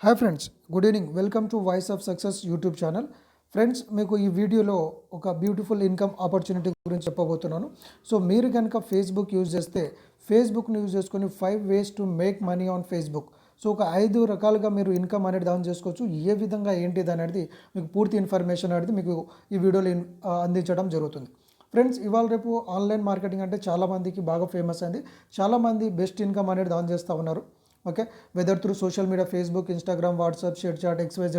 Hi friends, good evening. Welcome to voice of success YouTube channel. Friends, మీకు ఈ వీడియోలో ఒక బ్యూటిఫుల్ ఇన్కమ్ ఆపర్చునిటీ గురించి చెప్పబోతున్నాను. సో మీరు కనుక ఫేస్బుక్ యూజ్ చేస్తే ఫేస్బుక్ని యూజ్ చేసుకొని 5 ways to make money on Facebook. So ఒక 5 రకాలుగా మీరు ఇన్కమ్ అనేది డౌన్ చేసుకోవచ్చు. ఏ విధంగా ఏంటిది అనేది మీకు పూర్తి ఇన్ఫర్మేషన్ అనేది మీకు ఈ వీడియోలో అందించడం జరుగుతుంది. ఫ్రెండ్స్, ఇవాళ రేపు ఆన్లైన్ మార్కెటింగ్ అంటే చాలామందికి బాగా ఫేమస్ అయింది. చాలామంది బెస్ట్ ఇన్కమ్ అనేది డౌన్ చేస్తూ ఉన్నారు. Okay, whether through social media, Facebook, Instagram, WhatsApp, share chat, XYZ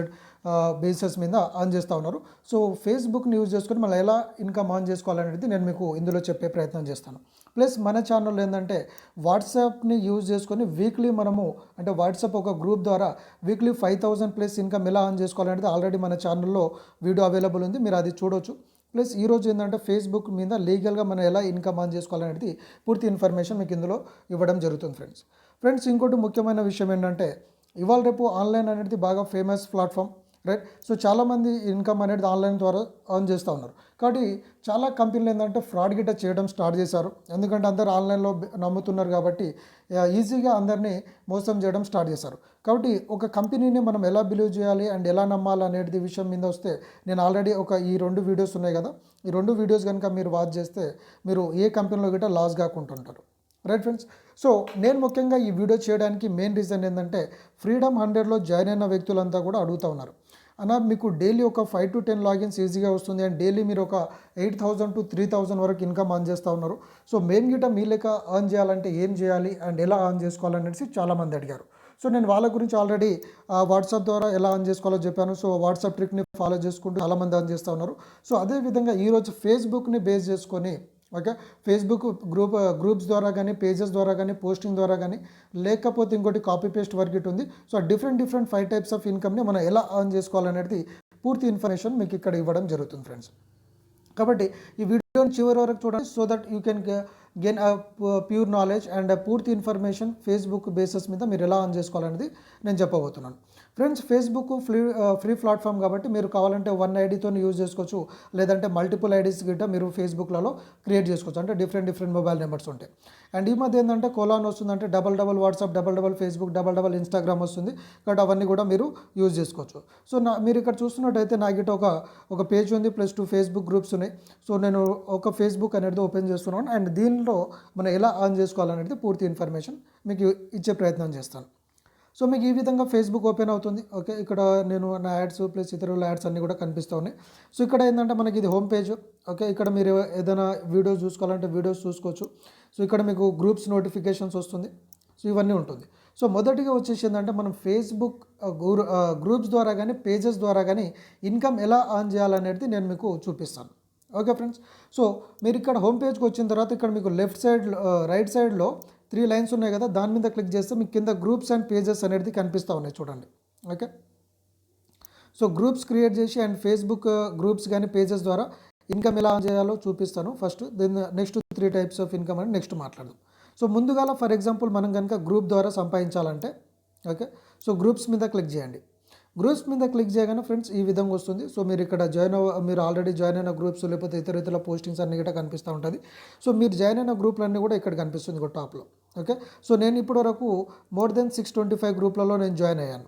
bases మీద ఆన్ చేస్తూ ఉన్నారు. సో ఫేస్బుక్ని యూజ్ చేసుకొని మళ్ళీ ఎలా ఇన్కమ్ ఆన్ చేసుకోవాలనేది నేను మీకు ఇందులో చెప్పే ప్రయత్నం చేస్తాను. ప్లస్ మన ఛానల్లో ఏంటంటే వాట్సాప్ని యూజ్ చేసుకొని వీక్లీ మనము అంటే వాట్సాప్ ఒక గ్రూప్ ద్వారా వీక్లీ 5,000 ప్లస్ ఇన్కమ్ ఎలా ఆన్ చేసుకోవాలనేది ఆల్రెడీ మన ఛానల్లో వీడియో అవైలబుల్ ఉంది, మీరు అది చూడొచ్చు. ప్లస్ ఈరోజు ఏంటంటే ఫేస్బుక్ మీద లీగల్గా మనం ఎలా ఇన్కమ్ ఆన్ చేసుకోవాలనేది పూర్తి ఇన్ఫర్మేషన్ మీకు ఇందులో ఇవ్వడం జరుగుతుంది. ఫ్రెండ్స్, ఇంకోటి ముఖ్యమైన విషయం ఏంటంటే ఇవాళ రేపు ఆన్లైన్ అనేది బాగా ఫేమస్ ప్లాట్ఫామ్, రైట్? సో చాలామంది ఇన్కమ్ అనేది ఆన్లైన్ ద్వారా ఆన్ చేస్తూ ఉన్నారు. కాబట్టి చాలా కంపెనీలు ఏంటంటే ఫ్రాడ్ గిట్ట చేయడం స్టార్ట్ చేశారు. ఎందుకంటే అందరూ ఆన్లైన్లో నమ్ముతున్నారు కాబట్టి ఈజీగా అందరినీ మోసం చేయడం స్టార్ట్ చేశారు. కాబట్టి ఒక కంపెనీని మనం ఎలా బిలీవ్ చేయాలి అండ్ ఎలా నమ్మాలి అనేది విషయం మీద వస్తే నేను ఆల్రెడీ ఈ 2 వీడియోస్ ఉన్నాయి కదా, ఈ 2 వీడియోస్ కనుక మీరు వాచ్ చేస్తే మీరు ఏ కంపెనీలో గిట్ట లాస్ కాకుంటుంటారు, రైట్ ఫ్రెండ్స్? సో నేను ముఖ్యంగా ఈ వీడియో చేయడానికి మెయిన్ రీజన్ ఏంటంటే ఫ్రీడమ్ 100లో జాయిన్ అయిన వ్యక్తులంతా కూడా అడుగుతూ ఉన్నారు, అన్న మీకు డైలీ ఒక 5 to 10 లాగిన్స్ ఈజీగా వస్తుంది అండ్ డైలీ మీరు ఒక 8,000 to 3,000 వరకు ఇన్కమ్ ఆన్ చేస్తూ ఉన్నారు. సో మేము గిట్ట మీ లెక్క ఆన్ చేయాలంటే ఏం చేయాలి అండ్ ఎలా ఆన్ చేసుకోవాలనేసి చాలామంది అడిగారు. సో నేను వాళ్ళ గురించి ఆల్రెడీ వాట్సాప్ ద్వారా ఎలా ఆన్ చేసుకోవాలో చెప్పాను. సో వాట్సాప్ ట్రిక్ని ఫాలో చేసుకుంటూ చాలామంది ఆన్ చేస్తూ ఉన్నారు. సో అదేవిధంగా ఈరోజు ఫేస్బుక్ని బేస్ చేసుకొని ఓకే, ఫేస్బుక్ గ్రూప్స్ ద్వారా కానీ, పేజెస్ ద్వారా కానీ, పోస్టింగ్ ద్వారా కానీ, లేకపోతే ఇంకోటి కాపీ పేస్ట్ వర్క్ ఇట్ ఉంది. సో డిఫరెంట్ 5 types ఆఫ్ ఇన్కమ్ని మనం ఎలా ఆన్ చేసుకోవాలనేది పూర్తి ఇన్ఫర్మేషన్ మీకు ఇక్కడ ఇవ్వడం జరుగుతుంది ఫ్రెండ్స్. కాబట్టి ఈ వీడియోని చివరి వరకు చూడండి, so that you can gain pure knowledge and పూర్తి ఇన్ఫర్మేషన్ ఫేస్బుక్ బేసెస్ మీద మీరు ఎలా ఆన్ చేసుకోవాలనేది నేను చెప్పబోతున్నాను. ఫ్రెండ్స్, ఫేస్బుక్ ఫ్రీ ప్లాట్ఫామ్ కాబట్టి మీరు కావాలంటే 1 ఐడితో యూజ్ చేసుకోవచ్చు, లేదంటే మల్టిపుల్ ఐడీస్ గిట్ట మీరు ఫేస్బుక్లలో క్రియేట్ చేసుకోవచ్చు. అంటే డిఫరెంట్ మొబైల్ నెంబర్స్ ఉంటాయి. అండ్ ఈ మధ్య ఏంటంటే కోలాన్ వస్తుందంటే double WhatsApp, double Facebook, double Instagram వస్తుంది. కాబట్టి అవన్నీ కూడా మీరు యూజ్ చేసుకోవచ్చు. సో మీరు ఇక్కడ చూస్తున్నట్టయితే నా గిట్ట ఒక పేజ్ ఉంది, ప్లస్ 2 ఫేస్బుక్ గ్రూప్స్ ఉన్నాయి. సో నేను ఒక ఫేస్బుక్ అనేది ఓపెన్ చేస్తున్నాను అండ్ దీనిలో మనం ఎలా ఆన్ చేసుకోవాలనేది పూర్తి ఇన్ఫర్మేషన్ మీకు ఇచ్చే ప్రయత్నం చేస్తాను. సో మీకు ఈ విధంగా ఫేస్బుక్ ఓపెన్ అవుతుంది. ఓకే, ఇక్కడ నేను నా యాడ్స్ ప్లస్ ఇతరుల యాడ్స్ అన్నీ కూడా కనిపిస్తూ ఉన్నాయి. సో ఇక్కడ ఏంటంటే మనకి ఇది హోమ్ పేజ్. ఓకే, ఇక్కడ మీరు ఏదైనా వీడియోస్ చూసుకోవాలంటే వీడియోస్ చూసుకోవచ్చు. సో ఇక్కడ మీకు గ్రూప్స్ నోటిఫికేషన్స్ వస్తుంది. సో ఇవన్నీ ఉంటుంది. సో మొదటిగా వచ్చేసి ఏంటంటే మనం ఫేస్బుక్ గ్రూప్స్ ద్వారా కానీ, పేజెస్ ద్వారా కానీ ఇన్కమ్ ఎలా ఆన్ చేయాలనేది నేను మీకు చూపిస్తాను. ఓకే ఫ్రెండ్స్, సో మీరు ఇక్కడ హోమ్ పేజ్కి వచ్చిన తర్వాత ఇక్కడ మీకు రైట్ సైడ్లో 3 లైన్స్ ఉన్నాయి కదా, దాని మీద క్లిక్ చేస్తే మీకు కింద గ్రూప్స్ అండ్ పేజెస్ అనేది కనిపిస్తూ ఉన్నాయి, చూడండి. ఓకే, సో గ్రూప్స్ క్రియేట్ చేసి అండ్ ఫేస్బుక్ గ్రూప్స్ కానీ పేజెస్ ద్వారా ఇన్కమ్ ఎలా ఆన్ చేయాలో చూపిస్తాను first. Then next 3 types of income అని నెక్స్ట్ మాట్లాడదాం. సో ముందుగా ఫర్ ఎగ్జాంపుల్ మనం కనుక గ్రూప్ ద్వారా సంపాదించాలంటే ఓకే, సో గ్రూప్స్ మీద క్లిక్ చేయండి. గ్రూప్స్ మీద క్లిక్ చేయగానే ఫ్రెండ్స్ ఈ విధంగా వస్తుంది. సో మీరు ఇక్కడ మీరు ఆల్రెడీ జాయిన్ అయిన గ్రూప్స్ లేకపోతే ఇతర పోస్టింగ్స్ అన్నీ కూడా కనిపిస్తూ ఉంటుంది. సో మీరు జాయిన్ అయిన గ్రూప్లన్నీ కూడా ఇక్కడ కనిపిస్తుంది టాప్లో. ఓకే, సో నేను ఇప్పటి వరకు మోర్ దెన్ 625 గ్రూప్లలో నేను జాయిన్ అయ్యాను.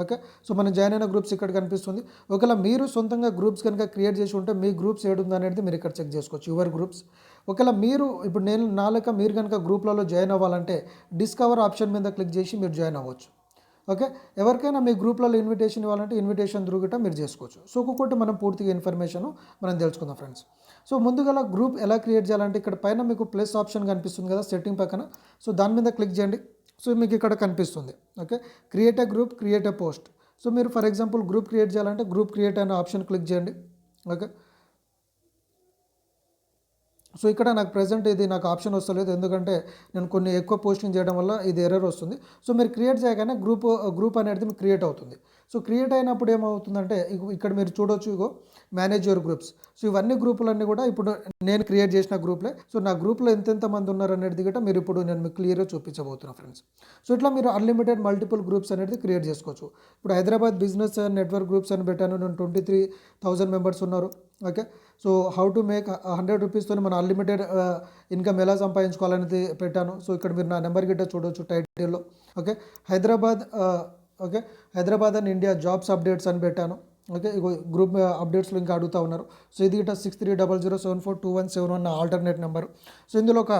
ఓకే, సో మనం జాయిన్ అయిన గ్రూప్స్ ఇక్కడ కనిపిస్తుంది. ఒకవేళ మీరు సొంతంగా గ్రూప్స్ కనుక క్రియేట్ చేసి ఉంటే మీ గ్రూప్స్ ఏడుంది అనేది మీరు ఇక్కడ చెక్ చేసుకోవచ్చు, యువర్ గ్రూప్స్. ఒకవేళ మీరు ఇప్పుడు నేను నా లెక్క మీరు కనుక గ్రూప్లలో జాయిన్ అవ్వాలంటే డిస్కవర్ ఆప్షన్ మీద క్లిక్ చేసి మీరు జాయిన్ అవ్వచ్చు. ఓకే, ఎవరికైనా మీ గ్రూప్లలో ఇన్విటేషన్ ఇవ్వాలంటే ఇన్విటేషన్ త్రూ గిట్ట మీరు చేసుకోవచ్చు. సో ఒక్కొక్కటి మనం పూర్తిగా ఇన్ఫర్మేషన్ మనం తెలుసుకుందాం ఫ్రెండ్స్. సో ముందుగా గ్రూప్ ఎలా క్రియేట్ చేయాలంటే ఇక్కడ పైన మీకు ప్లస్ ఆప్షన్ కనిపిస్తుంది కదా సెట్టింగ్ పక్కన, సో దాని మీద క్లిక్ చేయండి. సో మీకు ఇక్కడ కనిపిస్తుంది okay, create a group, create a post. So మీరు ఫర్ ఎగ్జాంపుల్ గ్రూప్ క్రియేట్ చేయాలంటే గ్రూప్ క్రియేట్ అనే ఆప్షన్ క్లిక్ చేయండి. ఓకే, సో ఇక్కడ నాకు ప్రజెంట్ ఇది నాకు ఆప్షన్ వస్తలేదు, ఎందుకంటే నేను కొన్ని ఎక్కువ పోస్టింగ్ చేయడం వల్ల ఇది ఎర్రర్ వస్తుంది. సో మీరు క్రియేట్ చేయగానే గ్రూప్ అనేది మీకు క్రియేట్ అవుతుంది. సో క్రియేట్ అయినప్పుడు ఏమవుతుందంటే ఇక్కడ మీరు చూడొచ్చు, మేనేజ్ యువర్ గ్రూప్స్. సో ఇవన్నీ గ్రూపులన్నీ కూడా ఇప్పుడు నేను క్రియేట్ చేసిన గ్రూప్లే. సో నా గ్రూప్లో ఎంతెంత మంది ఉన్నారు అనేది కూడా మీరు ఇప్పుడు నేను మీకు క్లియర్గా చూపించబోతున్నాను ఫ్రెండ్స్. సో ఇట్లా మీరు అన్లిమిటెడ్ మల్టిపుల్ గ్రూప్స్ అనేది క్రియేట్ చేసుకోవచ్చు. ఇప్పుడు హైదరాబాద్ బిజినెస్ నెట్వర్క్ గ్రూప్స్ అని పెట్టాను, నేను 23,000 మెంబర్స్ ఉన్నారు. Okay, so how to make 100 రూపీస్తో మన అన్లిమిటెడ్ ఇన్కమ్ ఎలా సంపాదించుకోవాలనేది పెట్టాను. సో ఇక్కడ మీరు నా నెంబర్ గిట్ట చూడవచ్చు టైటిల్లో. Okay, Hyderabad okay, Hyderabad and India jobs updates అని పెట్టాను. ఓకే, ఇగో గ్రూప్ అప్డేట్స్లో ఇంకా అడుగుతూ ఉన్నారు. సో ఇది ఇట 6300742171 నా ఆల్టర్నేట్ నెంబర్. సో ఇందులో ఒక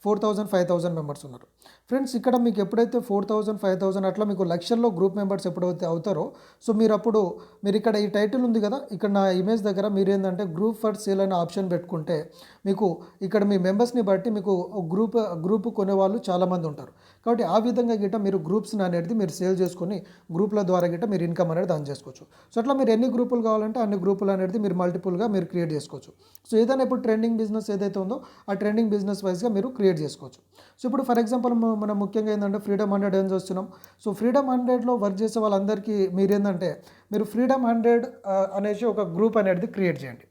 4000 5000 మెంబర్స్ ఉన్నారు. ఫ్రెండ్స్ ఇక్కడ మీకు ఎప్పుడైతే 4000 5000 అట్లా మీకు లక్షల్లో గ్రూప్ మెంబర్స్ ఎప్పుడైతే అవుతారో, సో మీరు ఇక్కడ ఈ టైటిల్ ఉంది కదా, ఇక్కడ నా ఇమేజ్ దగ్గర మీరు ఏంటంటే గ్రూప్ ఫర్ సేల్ అనే ఆప్షన్ పెట్టుకుంటే మీకు ఇక్కడ మీ మెంబర్స్ని బట్టి మీకు గ్రూప్ కొనేవాళ్ళు చాలామంది ఉంటారు. కాబట్టి ఆ విధంగా గిట్ట మీరు గ్రూప్స్ని అనేది మీరు సేల్ చేసుకొని గ్రూప్ల ద్వారా గిట్ట మీరు ఇన్కమ్ అనేది దాని చేసుకోవచ్చు. సో అట్లా మీరు ఎన్ని గ్రూపులు కావాలంటే అన్ని గ్రూపులు అనేది మీరు మల్టిపుల్గా మీరు క్రియేట్ చేసుకోవచ్చు. సో ఏదైనా ఇప్పుడు ట్రెండింగ్ బిజినెస్ ఏదైతే ఉందో ఆ ట్రెండింగ్ బిజినెస్ వైజ్గా మీరు క్రియేట్ చేసుకోవచ్చు. సో ఇప్పుడు ఫర్ ఎగ్జాంపుల్ మనం ముఖ్యంగా ఏంటంటే ఫ్రీడమ్ 100 ఏం చేస్తున్నాం. సో ఫ్రీడమ్ 100లో వర్క్ చేసే వాళ్ళందరికీ మీరు ఏంటంటే మీరు ఫ్రీడమ్ 100 అనేసి ఒక గ్రూప్ అనేది క్రియేట్ చేయండి.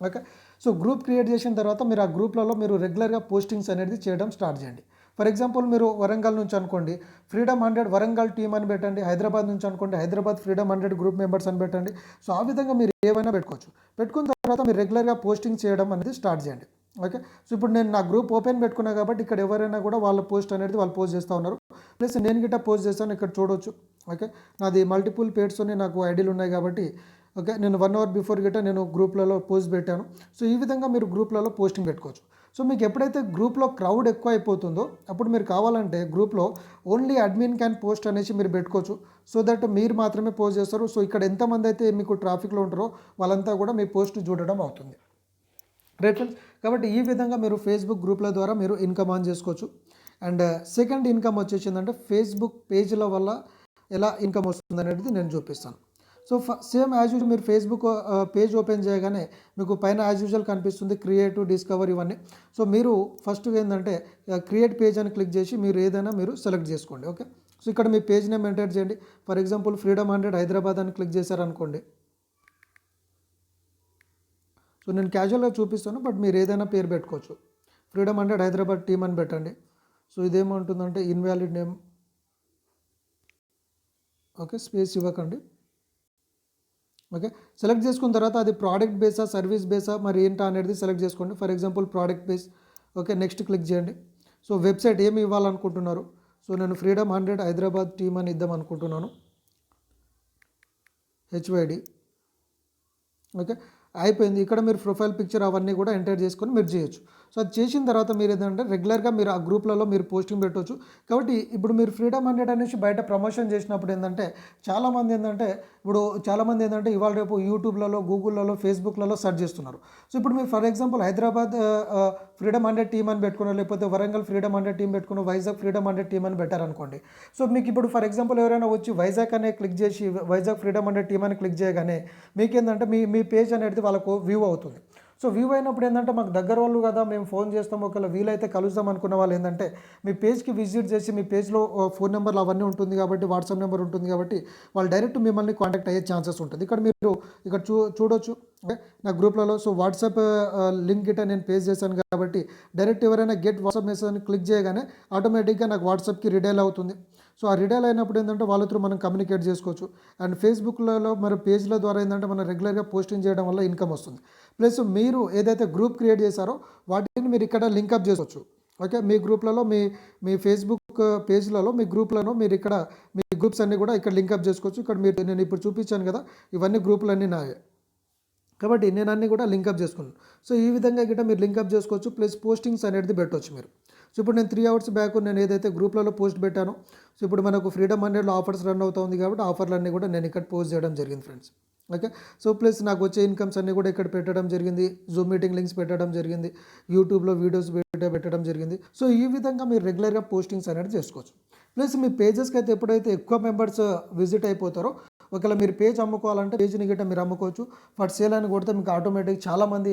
ఓకే, సో గ్రూప్ క్రియేట్ చేసిన తర్వాత మీరు ఆ గ్రూప్లలో మీరు రెగ్యులర్గా పోస్టింగ్స్ అనేది చేయడం స్టార్ట్ చేయండి. ఫర్ ఎగ్జాంపుల్ మీరు వరంగల్ నుంచి అనుకోండి, ఫ్రీడమ్ 100 వరంగల్ టీమ్ అని పెట్టండి. హైదరాబాద్ నుంచి అనుకోండి, హైదరాబాద్ ఫ్రీడమ్ 100 గ్రూప్ మెంబర్స్ అని పెట్టండి. సో ఆ విధంగా మీరు ఏవైనా పెట్టుకోవచ్చు. పెట్టుకున్న తర్వాత మీరు రెగ్యులర్గా పోస్టింగ్ చేయడం అనేది స్టార్ట్ చేయండి. ఓకే, సో ఇప్పుడు నేను నా గ్రూప్ ఓపెన్ పెట్టుకున్నా కాబట్టి ఇక్కడ ఎవరైనా కూడా వాళ్ళ పోస్ట్ అనేది వాళ్ళు పోస్ట్ చేస్తూ ఉన్నారు. ప్లస్ నేను గిట్ట పోస్ట్ చేస్తాను, ఇక్కడ చూడవచ్చు. ఓకే, నాది మల్టిపుల్ పేజ్తోనే నాకు ఐడీలు ఉన్నాయి కాబట్టి ఓకే, నేను 1 అవర్ బిఫోర్ గిట్ట నేను గ్రూప్లలో పోస్ట్ పెట్టాను. సో ఈ విధంగా మీరు గ్రూప్లలో పోస్టింగ్ పెట్టుకోవచ్చు. సో మీకు ఎప్పుడైతే గ్రూప్లో క్రౌడ్ ఎక్కువ అయిపోతుందో అప్పుడు మీరు కావాలంటే గ్రూప్లో ఓన్లీ అడ్మిన్ క్యాన్ పోస్ట్ అనేసి మీరు పెట్టుకోవచ్చు. సో దట్ మీరు మాత్రమే పోస్ట్ చేస్తారు. సో ఇక్కడ ఎంతమంది అయితే మీకు ట్రాఫిక్లో ఉంటారో వాళ్ళంతా కూడా మీ పోస్ట్ చూడడం అవుతుంది. రైట్ ఫ్రెండ్స్, కాబట్టి ఈ విధంగా మీరు ఫేస్బుక్ గ్రూప్ల ద్వారా మీరు ఇన్కమ్ ఆన్ చేసుకోవచ్చు. అండ్ సెకండ్ ఇన్కమ్ వచ్చేసిందంటే ఫేస్బుక్ పేజ్ల వల్ల ఎలా ఇన్కమ్ వస్తుంది అనేది నేను చూపిస్తాను. సో సేమ్ యాజ్ యూజువల్ మీరు ఫేస్బుక్ పేజ్ ఓపెన్ చేయగానే మీకు పైన యాజ్ యూజువల్ కనిపిస్తుంది క్రియేట్, డిస్కవర్ ఇవన్నీ. సో మీరు ఫస్ట్ ఏంటంటే క్రియేట్ పేజ్ అని క్లిక్ చేసి మీరు ఏదైనా మీరు సెలెక్ట్ చేసుకోండి. ఓకే, సో ఇక్కడ మీ పేజ్ నేమ్ ఎంటర్ చేయండి. ఫర్ ఎగ్జాంపుల్ ఫ్రీడమ్ 100 హైదరాబాద్ అని క్లిక్ చేశారనుకోండి. సో నేను క్యాజువల్గా చూపిస్తాను, బట్ మీరు ఏదైనా పేరు పెట్టుకోవచ్చు. ఫ్రీడమ్ 100 హైదరాబాద్ టీమ్ అని పెట్టండి. సో ఇదేమంటుందంటే ఇన్వాలిడ్ నేమ్. ఓకే, స్పేస్ ఇవ్వకండి. ఓకే, సెలెక్ట్ చేసుకున్న తర్వాత అది ప్రోడక్ట్ బేసా సర్వీస్ బేసా మరి ఏంటా అనేది సెలెక్ట్ చేసుకోండి. For example product base. Okay, next click చేయండి. సో వెబ్సైట్ ఏమి ఇవ్వాలనుకుంటున్నారు. సో నేను ఫ్రీడమ్ 100 హైదరాబాద్ టీమ్ అని ఇద్దాం అనుకుంటున్నాను, HYD. ఓకే, అయిపోయింది. ఇక్కడ మీరు ప్రొఫైల్ పిక్చర్ అవన్నీ కూడా ఎంటర్ చేసుకొని మీరు చేయొచ్చు. సో అది చేసిన తర్వాత మీరు ఏంటంటే రెగ్యులర్గా మీరు ఆ గ్రూప్లలో మీరు పోస్టింగ్ పెట్టవచ్చు. కాబట్టి ఇప్పుడు మీరు ఫ్రీడమ్ 100 అనేసి బయట ప్రమోషన్ చేసినప్పుడు ఏంటంటే చాలామంది ఏంటంటే ఇవాళ రేపు యూట్యూబ్లలో, గూగుల్లలో, ఫేస్బుక్లలో సెర్చ్ చేస్తున్నారు. సో ఇప్పుడు మీరు for example Hyderabad freedom 100 team అని పెట్టుకున్నారు, లేకపోతే వరంగల్ ఫ్రీడమ్ 100 టీమ్ పెట్టుకున్నారు, వైజాగ్ ఫ్రీడమ్ 100 టీమ్ అని పెట్టారనుకోండి. సో మీకు ఇప్పుడు ఫర్ ఎగ్జాంపుల్ ఎవరైనా వచ్చి వైజాగ్ అనే క్లిక్ చేసి వైజాగ్ ఫ్రీడమ్ 100 టీమ్ అని క్లిక్ చేయగానే మీకేంటంటే మీ పేజ్ అనేది వాళ్ళకు వ్యూ అవుతుంది. సో వ్యూ అయినప్పుడు ఏంటంటే మాకు దగ్గర వాళ్ళు కదా, మేము ఫోన్ చేస్తాం, ఒకవేళ వీలైతే కలుద్దాం అనుకున్న వాళ్ళు ఏంటంటే మీ పేజ్కి విజిట్ చేసి మీ పేజ్లో ఫోన్ నెంబర్లు అవన్నీ ఉంటుంది కాబట్టి, వాట్సాప్ నెంబర్ ఉంటుంది కాబట్టి వాళ్ళు డైరెక్ట్ మిమ్మల్ని కాంటాక్ట్ అయ్యే ఛాన్సెస్ ఉంటుంది. ఇక్కడ మీరు చూడొచ్చు నా గ్రూప్లలో. సో వాట్సాప్ లింక్ గిట్ట నేను పేజ్ చేశాను కాబట్టి డైరెక్ట్ ఎవరైనా గెట్ వాట్సాప్ మెసేజ్ అని క్లిక్ చేయగానే ఆటోమేటిక్గా నాకు వాట్సాప్కి రిడైల్ అవుతుంది. సో ఆ రిడైల్ అయినప్పుడు ఏంటంటే వాళ్ళతో మనం కమ్యూనికేట్ చేసుకోవచ్చు. అండ్ ఫేస్బుక్లలో మరి పేజ్ల ద్వారా ఏంటంటే మనం రెగ్యులర్గా పోస్టింగ్ చేయడం వల్ల ఇన్కమ్ వస్తుంది. ప్లస్ మీరు ఏదైతే గ్రూప్ క్రియేట్ చేశారో వాటిని మీరు ఇక్కడ లింకప్ చేసుకోవచ్చు. ఓకే, మీ గ్రూప్లలో మీ ఫేస్బుక్ పేజ్లలో మీ గ్రూప్లను మీరు ఇక్కడ మీ గ్రూప్స్ అన్నీ కూడా ఇక్కడ లింకప్ చేసుకోవచ్చు. ఇక్కడ నేను ఇప్పుడు చూపించాను కదా, ఇవన్నీ గ్రూపులన్నీ నావే కాబట్టి నేను అన్నీ కూడా లింకప్ చేసుకున్నాను. సో ఈ విధంగా గిట్ట మీరు లింకప్ చేసుకోవచ్చు. ప్లస్ పోస్టింగ్స్ అనేది పెట్టవచ్చు మీరు. సో ఇప్పుడు నేను 3 అవర్స్ బ్యాక్ నేను ఏదైతే గ్రూప్లలో పోస్ట్ పెట్టానో, సో ఇప్పుడు మనకు ఫ్రీడమ్ 100లో ఆఫర్స్ రన్ అవుతుంది కాబట్టి ఆఫర్లన్నీ కూడా నేను ఇక్కడ పోస్ట్ చేయడం జరిగింది ఫ్రెండ్స్. ఓకే, సో ప్లస్ నాకు వచ్చే ఇన్కమ్స్ అన్నీ కూడా ఇక్కడ పెట్టడం జరిగింది. జూమ్ మీటింగ్ లింక్స్ పెట్టడం జరిగింది, యూట్యూబ్లో వీడియోస్ పెట్టడం జరిగింది. సో ఈ విధంగా మీరు రెగ్యులర్గా పోస్టింగ్స్ అనేది చేసుకోవచ్చు. ప్లస్ మీ పేజెస్కి అయితే ఎప్పుడైతే ఎక్కువ మెంబర్స్ విజిట్ అయిపోతారో, ఒకవేళ మీరు పేజ్ అమ్ముకోవాలంటే పేజ్ని గిట్ట మీరు అమ్ముకోవచ్చు. ఫర్ సేల్ అని కొడితే మీకు ఆటోమేటిక్ చాలామంది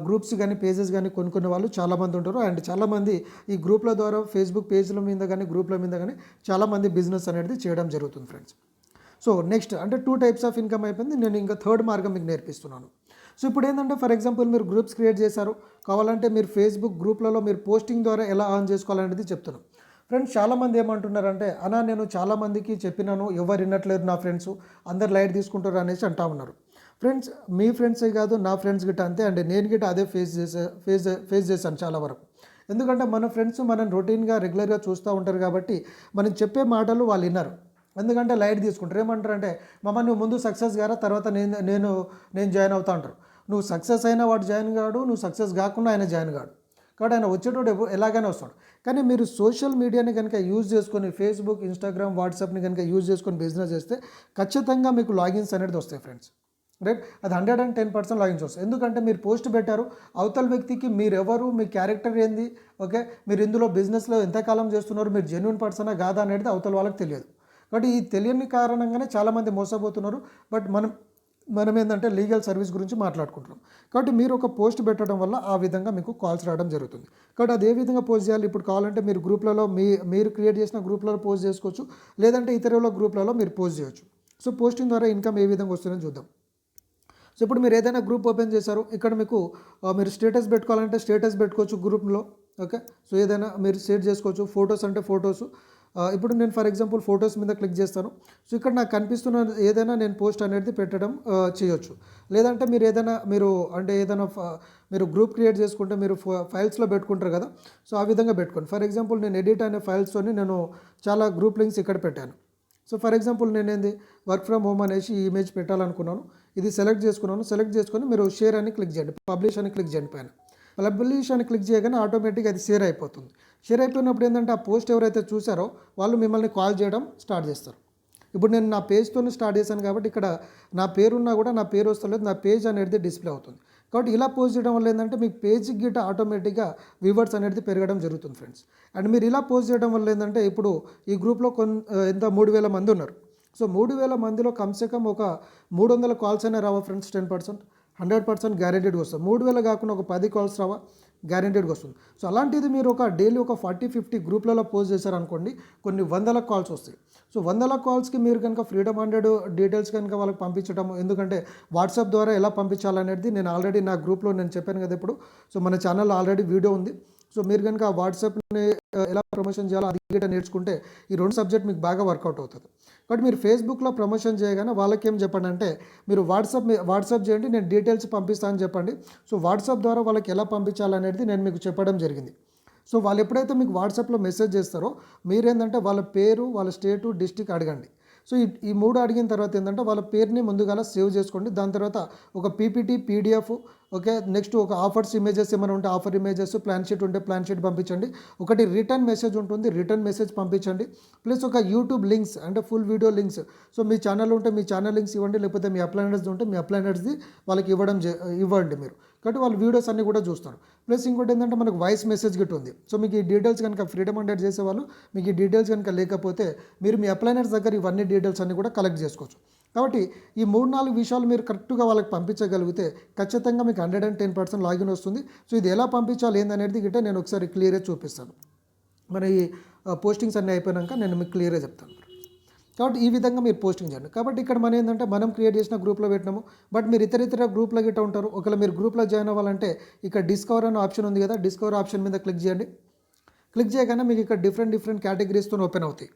గ్రూప్స్ కానీ పేజెస్ కానీ కొనుక్కునే వాళ్ళు చాలామంది ఉంటారు. అండ్ చాలామంది ఈ గ్రూప్ల ద్వారా ఫేస్బుక్ పేజ్ల మీద కానీ గ్రూప్ల మీద కానీ చాలామంది బిజినెస్ అనేది చేయడం జరుగుతుంది ఫ్రెండ్స్. సో నెక్స్ట్ అంటే 2 టైప్స్ ఆఫ్ ఇన్కమ్ అయిపోయింది. నేను ఇంకా థర్డ్ మార్గం మీకు నేర్పిస్తున్నాను. సో ఇప్పుడు ఏంటంటే ఫర్ ఎగ్జాంపుల్ మీరు గ్రూప్స్ క్రియేట్ చేశారు, కావాలంటే మీరు ఫేస్బుక్ గ్రూప్లలో మీరు పోస్టింగ్ ద్వారా ఎలా ఆన్ చేసుకోవాలనేది చెప్తున్నాను. ఫ్రెండ్స్ చాలామంది ఏమంటున్నారంటే అన్నా నేను చాలామందికి చెప్పినాను, ఎవరు వినట్లేదు, నా ఫ్రెండ్స్ అందరు లైట్ తీసుకుంటారు అనేసి అంటా ఉన్నారు. ఫ్రెండ్స్ మీ ఫ్రెండ్సే కాదు నా ఫ్రెండ్స్ గిట్ట అంతే అండి. నేను గిట్ట అదే ఫేస్ చేశాను చాలా వరకు. ఎందుకంటే మన ఫ్రెండ్స్ మనం రొటీన్గా రెగ్యులర్గా చూస్తూ ఉంటారు కాబట్టి మనం చెప్పే మాటలు వాళ్ళు విన్నారు. ఎందుకంటే లైట్ తీసుకుంటారు. ఏమంటారంటే మామ నువ్వు ముందు సక్సెస్ గారా, తర్వాత నేను జాయిన్ అవుతా అంటారు. నువ్వు సక్సెస్ అయినా వాడు జాయిన్ కాడు, నువ్వు సక్సెస్ కాకుండా ఆయన జాయిన్ కాడు. కాబట్టి ఆయన వచ్చేటోడు ఎలాగైనా వస్తాడు. కానీ మీరు సోషల్ మీడియాని కనుక యూజ్ చేసుకొని ఫేస్బుక్, ఇన్స్టాగ్రామ్, వాట్సాప్ని కనుక యూజ్ చేసుకొని బిజినెస్ చేస్తే ఖచ్చితంగా మీకు లాగిన్స్ అనేది వస్తాయి ఫ్రెండ్స్. రైట్, అది 110% లాగిన్స్ వస్తాయి. ఎందుకంటే మీరు పోస్ట్ పెట్టారు, అవతల వ్యక్తికి మీరెవరు, మీ క్యారెక్టర్ ఏంది, ఓకే, మీరు ఇందులో బిజినెస్లో ఎంతకాలం చేస్తున్నారు, మీరు జెన్యున్ పర్సనా కాదా అనేది అవతల వాళ్ళకి తెలియదు. కాబట్టి ఈ తెలియని కారణంగానే చాలామంది మోసపోతున్నారు. బట్ మనం ఏంటంటే లీగల్ సర్వీస్ గురించి మాట్లాడుకుంటున్నాం. కాబట్టి మీరు ఒక పోస్ట్ పెట్టడం వల్ల ఆ విధంగా మీకు కాల్స్ రావడం జరుగుతుంది. కాబట్టి అది ఏ విధంగా పోస్ట్ చేయాలి, ఇప్పుడు కావాలంటే మీరు గ్రూప్లలో మీరు క్రియేట్ చేసిన గ్రూప్లలో పోస్ట్ చేసుకోవచ్చు, లేదంటే ఇతరుల గ్రూప్లలో మీరు పోస్ట్ చేయొచ్చు. సో పోస్టింగ్ ద్వారా ఇన్కమ్ ఏ విధంగా వస్తుందని చూద్దాం. సో ఇప్పుడు మీరు ఏదైనా గ్రూప్ ఓపెన్ చేశారు, ఇక్కడ మీకు మీరు స్టేటస్ పెట్టుకోవాలంటే స్టేటస్ పెట్టుకోవచ్చు గ్రూప్లో. ఓకే, సో ఏదైనా మీరు షేర్ చేసుకోవచ్చు. ఫొటోస్ అంటే ఫొటోస్. ఇప్పుడు నేను ఫర్ ఎగ్జాంపుల్ ఫొటోస్ మీద క్లిక్ చేస్తాను. సో ఇక్కడ నాకు కనిపిస్తున్న ఏదైనా నేను పోస్ట్ అనేది పెట్టడం చేయొచ్చు. లేదంటే మీరు ఏదైనా మీరు గ్రూప్ క్రియేట్ చేసుకుంటే మీరు ఫైల్స్లో పెట్టుకుంటారు కదా, సో ఆ విధంగా పెట్టుకోండి. ఫర్ ఎగ్జాంపుల్ నేను ఎడిట్ అనే ఫైల్స్తోని నేను చాలా గ్రూప్ లింక్స్ ఇక్కడ పెట్టాను. సో ఫర్ ఎగ్జాంపుల్ నేను వర్క్ ఫ్రమ్ హోమ్ అనేసి ఈ ఇమేజ్ పెట్టాలనుకున్నాను. ఇది సెలెక్ట్ చేసుకొని మీరు షేర్ అని క్లిక్ చేయండి, పబ్లిష్ అని క్లిక్ చేయండి. పైన పబ్లిష్ అని క్లిక్ చేయగానే ఆటోమేటిక్గా అది షేర్ అయిపోతుంది. షేర్ అయిపోయినప్పుడు ఏంటంటే ఆ పోస్ట్ ఎవరైతే చూసారో వాళ్ళు మిమ్మల్ని కాల్ చేయడం స్టార్ట్ చేస్తారు. ఇప్పుడు నేను నా పేజ్తోనే స్టార్ట్ చేశాను కాబట్టి ఇక్కడ నా పేరున్నా కూడా నా పేరు వస్తలేదు, నా పేజ్ అనేది డిస్ప్లే అవుతుంది. కాబట్టి ఇలా పోస్ట్ చేయడం వల్ల ఏంటంటే మీ పేజ్కి గిట్ట ఆటోమేటిక్గా వ్యూవర్స్ అనేది పెరగడం జరుగుతుంది ఫ్రెండ్స్. అండ్ మీరు ఇలా పోస్ట్ చేయడం వల్ల ఏంటంటే ఇప్పుడు ఈ గ్రూప్లో 3,000 మంది ఉన్నారు. సో 3,000 మందిలో కమ్సే కమ్ ఒక 300 కాల్స్ అయినా రావా ఫ్రెండ్స్? 10%, 100% గ్యారెంటీడ్గా వస్తుంది. 3,000 కాకుండా ఒక 10 కాల్స్ రావా? గ్యారెంటీడ్గా వస్తుంది. సో అలాంటిది మీరు ఒక డైలీ ఒక 40-50 గ్రూప్లలో పోస్ట్ చేశారనుకోండి, కొన్ని వందల కాల్స్ వస్తాయి. సో వందల కాల్స్కి మీరు కనుక ఫ్రీడమ్ 100 డీటెయిల్స్ కనుక వాళ్ళకి పంపించడం, ఎందుకంటే వాట్సాప్ ద్వారా ఎలా పంపించాలనేది నేను ఆల్రెడీ నా గ్రూప్లో నేను చెప్పాను కదా ఇప్పుడు. సో మన ఛానల్లో ఆల్రెడీ వీడియో ఉంది. సో మీరు కనుక వాట్సాప్ని ఎలా ప్రమోషన్ చేయాలో అది గిట్ట నేర్చుకుంటే ఈ 2 సబ్జెక్ట్ మీకు బాగా వర్కౌట్ అవుతుంది. కాబట్టి మీరు ఫేస్బుక్లో ప్రమోషన్ చేయగానే వాళ్ళకి ఏం చెప్పండి అంటే మీరు వాట్సాప్ చేయండి, నేను డీటెయిల్స్ పంపిస్తానని చెప్పండి. సో వాట్సాప్ ద్వారా వాళ్ళకి ఎలా పంపించాలనేది నేను మీకు చెప్పడం జరిగింది. సో వాళ్ళు ఎప్పుడైతే మీకు వాట్సాప్లో మెసేజ్ చేస్తారో మీరేంటంటే వాళ్ళ పేరు, వాళ్ళ స్టేటు, డిస్ట్రిక్ట్ అడగండి. సో ఈ 3 అడిగిన తర్వాత ఏంటంటే వాళ్ళ పేరుని ముందుగా సేవ్ చేసుకోండి. దాని తర్వాత ఒక పీపీటీ, పీడిఎఫ్, ఓకే, నెక్స్ట్ ఒక ఆఫర్స్ ఇమేజెస్ ఏమైనా ఉంటే ఆఫర్ ఇమేజెస్, ప్లాన్ షీట్ ఉంటే ప్లాన్ షీట్ పంపించండి. ఒకటి రిటర్న్ మెసేజ్ ఉంటుంది, రిటర్న్ మెసేజ్ పంపించండి. ప్లస్ ఒక యూట్యూబ్ లింక్స్ అంటే ఫుల్ వీడియో లింక్స్. సో మీ ఛానల్ ఉంటే మీ ఛానల్ లింక్స్ ఇవ్వండి, లేకపోతే మీ అప్లైనర్స్ ఉంటే మీ అప్లైనర్స్ది వాళ్ళకి ఇవ్వండి మీరు. కాబట్టి వాళ్ళు వీడియోస్ అన్నీ కూడా చూస్తారు. ప్లస్ ఇంకోటి ఏంటంటే మనకు వాయిస్ మెసేజ్ గిట్ ఉంది. సో మీకు ఈ డీటెయిల్స్ కనుక ఫ్రీడమ్ 100 చేసేవాళ్ళు మీకు ఈ డీటెయిల్స్ కనుక లేకపోతే మీరు మీ అప్లైనర్స్ దగ్గర ఇవన్నీ డీటెయిల్స్ అన్నీ కూడా కలెక్ట్ చేసుకోవచ్చు. కాబట్టి ఈ 3-4 విషయాలు మీరు కరెక్ట్గా వాళ్ళకి పంపించగలిగితే ఖచ్చితంగా మీకు 110% లాగిన్ వస్తుంది. సో ఇది ఎలా పంపించాలి ఏందనేది గిట్ట నేను ఒకసారి క్లియర్గా చూపిస్తాను. మరి పోస్టింగ్స్ అన్నీ అయిపోయాక నేను మీకు క్లియర్గా చెప్తాను. కాబట్టి ఈ విధంగా మీరు పోస్టింగ్ చేయండి. కాబట్టి ఇక్కడ మనం క్రియేట్ చేసిన గ్రూప్లో పెట్టినాము. బట్ మీరు ఇతర గ్రూప్లో గిట్ట ఉంటారు. ఒకవేళ మీరు గ్రూప్లో జాయిన్ అవ్వాలంటే ఇక్కడ డిస్కవర్ అనే ఆప్షన్ ఉంది కదా, డిస్కవర్ ఆప్షన్ మీద క్లిక్ చేయండి. క్లిక్ చేయగానే మీకు ఇక్కడ డిఫరెంట్ కేటగిరీస్తో ఓపెన్ అవుతాయి.